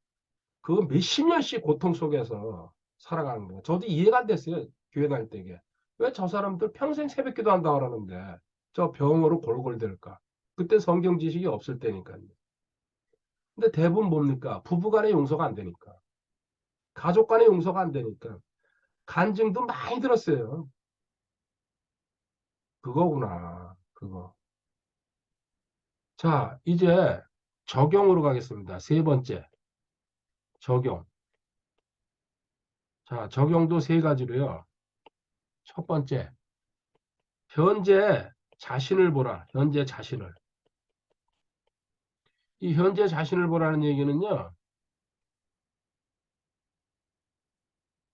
그 몇십 년씩 고통 속에서 살아가는 거예요. 저도 이해가 안 됐어요, 교회 다닐 때게. 왜 저 사람들 평생 새벽기도 한다고 그러는데 저 병으로 골골댈까? 그때 성경 지식이 없을 때니까요. 근데 대부분 뭡니까? 부부간의 용서가 안 되니까. 가족 간의 용서가 안 되니까. 간증도 많이 들었어요. 그거구나. 그거. 자, 이제 적용으로 가겠습니다. 세 번째. 적용. 자, 적용도 세 가지로요. 첫 번째. 현재 자신을 보라. 현재 자신을. 이 현재 자신을 보라는 얘기는요.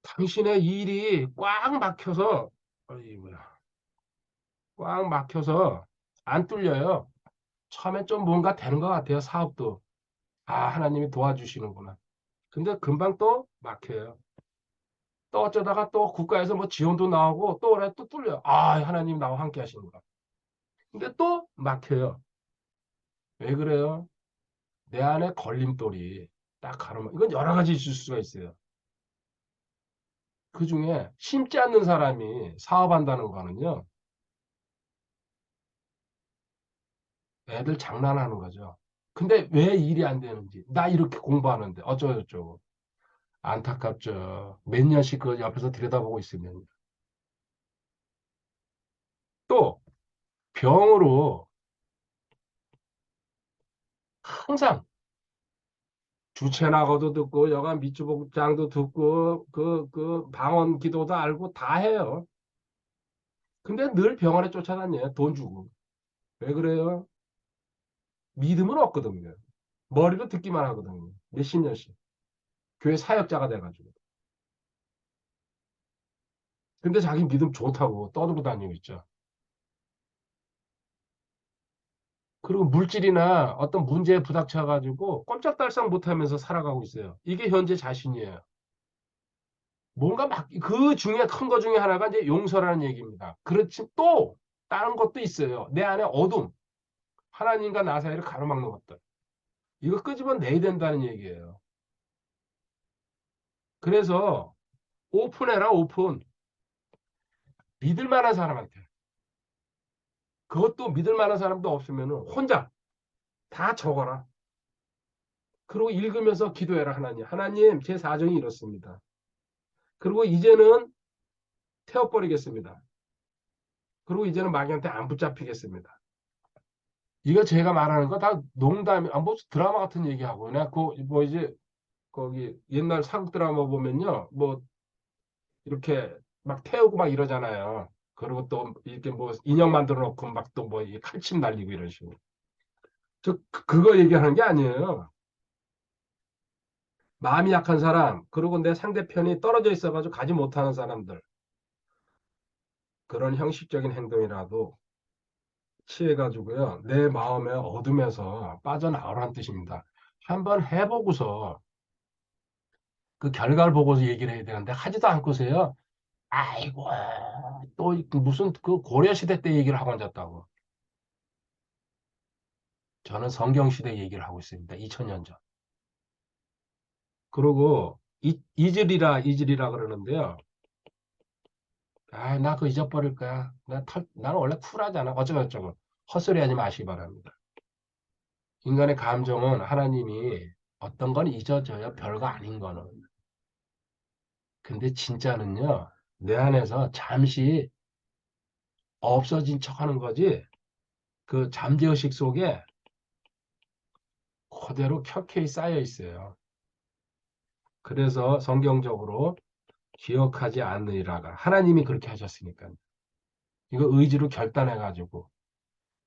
당신의 일이 꽉 막혀서, 어이, 뭐야. 꽉 막혀서 안 뚫려요. 처음엔 좀 뭔가 되는 것 같아요. 사업도. 아, 하나님이 도와주시는구나. 근데 금방 또 막혀요. 또 어쩌다가 또 국가에서 뭐 지원도 나오고 또 그래 또 뚫려요. 아, 하나님 나와 함께 하시는구나. 근데 또 막혀요. 왜 그래요? 내 안에 걸림돌이 딱 가로막. 이건 여러 가지 있을 수가 있어요. 그 중에 심지 않는 사람이 사업한다는 거는요. 애들 장난하는 거죠. 근데 왜 일이 안 되는지. 나 이렇게 공부하는데 어쩌고저쩌고. 안타깝죠. 몇 년씩 그 옆에서 들여다보고 있으면. 또 병으로 항상 주체 나고도 듣고 여간 밑주복장도 듣고 그 방언 기도도 알고 다 해요. 근데 늘 병원에 쫓아다녀요. 돈 주고. 왜 그래요? 믿음은 없거든요. 머리로 듣기만 하거든요. 몇십 년씩. 교회 사역자가 돼가지고. 근데 자기 믿음 좋다고 떠들고 다니고 있죠. 그리고 물질이나 어떤 문제에 부닥쳐가지고 꼼짝달싹 못하면서 살아가고 있어요. 이게 현재 자신이에요. 뭔가 막, 그 중에 큰 거 중에 하나가 이제 용서라는 얘기입니다. 그렇지, 또, 다른 것도 있어요. 내 안에 어둠. 하나님과 나 사이를 가로막는 것들. 이거 끄집어내야 된다는 얘기예요. 그래서, 오픈해라, 오픈. 믿을 만한 사람한테. 그것도 믿을 만한 사람도 없으면 혼자 다 적어라. 그리고 읽으면서 기도해라, 하나님. 하나님, 제 사정이 이렇습니다. 그리고 이제는 태워버리겠습니다. 그리고 이제는 마귀한테 안 붙잡히겠습니다. 이거 제가 말하는 거 다 농담이, 뭐 드라마 같은 얘기하고, 그냥 뭐 이제, 거기 옛날 사극 드라마 보면요, 뭐 이렇게 막 태우고 막 이러잖아요. 그리고 또 이렇게 뭐 인형 만들어 놓고 막 또 뭐 칼침 날리고 이런 식으로. 그거 얘기하는 게 아니에요. 마음이 약한 사람, 그리고 내 상대편이 떨어져 있어가지고 가지 못하는 사람들. 그런 형식적인 행동이라도 취해가지고요. 내 마음의 어둠에서 빠져나오라는 뜻입니다. 한번 해보고서 그 결과를 보고서 얘기를 해야 되는데 하지도 않고서요. 아이고 또 무슨 그 고려시대 때 얘기를 하고 앉았다고. 저는 성경시대 얘기를 하고 있습니다. 2000년 전. 그리고 잊으리라 그러는데요. 아, 나 그거 잊어버릴 거야. 나는 원래 쿨하잖아. 어쩌고저쩌고. 헛소리 하지 마시기 바랍니다. 인간의 감정은 하나님이 어떤 건 잊어져요. 별거 아닌 거는. 근데 진짜는요. 내 안에서 잠시 없어진 척 하는 거지. 그 잠재의식 속에 그대로 켜켜이 쌓여 있어요. 그래서 성경적으로 기억하지 않으리라가 하나님이 그렇게 하셨으니까요. 이거 의지로 결단해가지고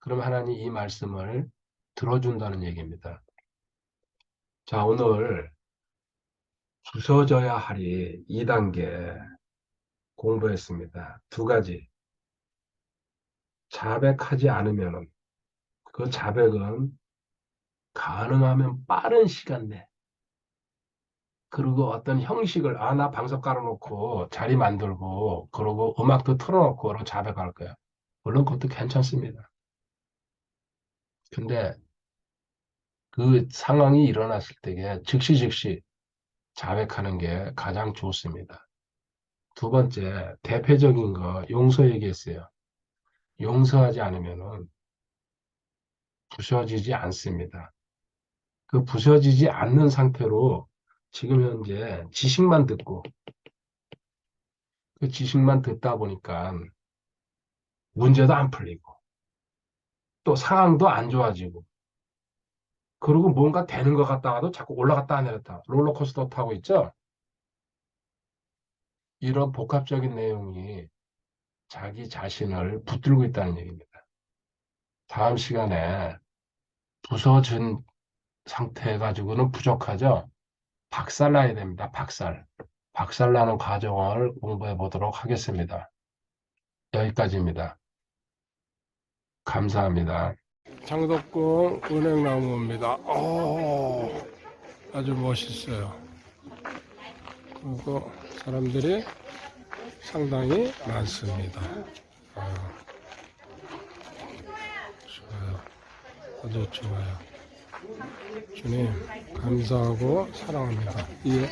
그럼 하나님 이 말씀을 들어준다는 얘기입니다. 자, 오늘 부서져야 하리 2단계 공부했습니다. 두 가지. 자백하지 않으면 그 자백은 가능하면 빠른 시간 내. 그리고 어떤 형식을, 나 방석 깔아놓고 자리 만들고, 그러고 음악도 틀어놓고, 그러고 자백할 거야. 물론 그것도 괜찮습니다. 근데 그 상황이 일어났을 때에 즉시 자백하는 게 가장 좋습니다. 두 번째, 대표적인 거, 용서 얘기했어요. 용서하지 않으면은 부서지지 않습니다. 그 부서지지 않는 상태로 지금 현재 지식만 듣고, 그 지식만 듣다 보니까 문제도 안 풀리고, 또 상황도 안 좋아지고, 그리고 뭔가 되는 것 같다가도 자꾸 올라갔다 내렸다. 롤러코스터 타고 있죠? 이런 복합적인 내용이 자기 자신을 붙들고 있다는 얘기입니다. 다음 시간에 부서진 상태 가지고는 부족하죠? 박살 나야 됩니다. 박살. 박살 나는 과정을 공부해 보도록 하겠습니다. 여기까지입니다. 감사합니다. 장덕궁 은행나무입니다. 아주 멋있어요. 그리고 사람들이 상당히 많습니다. 좋아요. 아주 좋아요. 주님, 감사하고 사랑합니다. 예.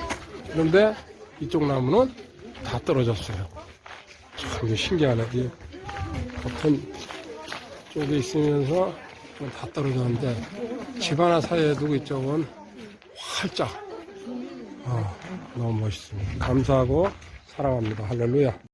그런데 이쪽 나무는 다 떨어졌어요. 참, 이게 신기하네. 이 같은 쪽에 있으면서 이쪽은 다 떨어졌는데 집 하나 사이에 두고 이쪽은 활짝 너무 멋있습니다. 감사하고 사랑합니다. 할렐루야.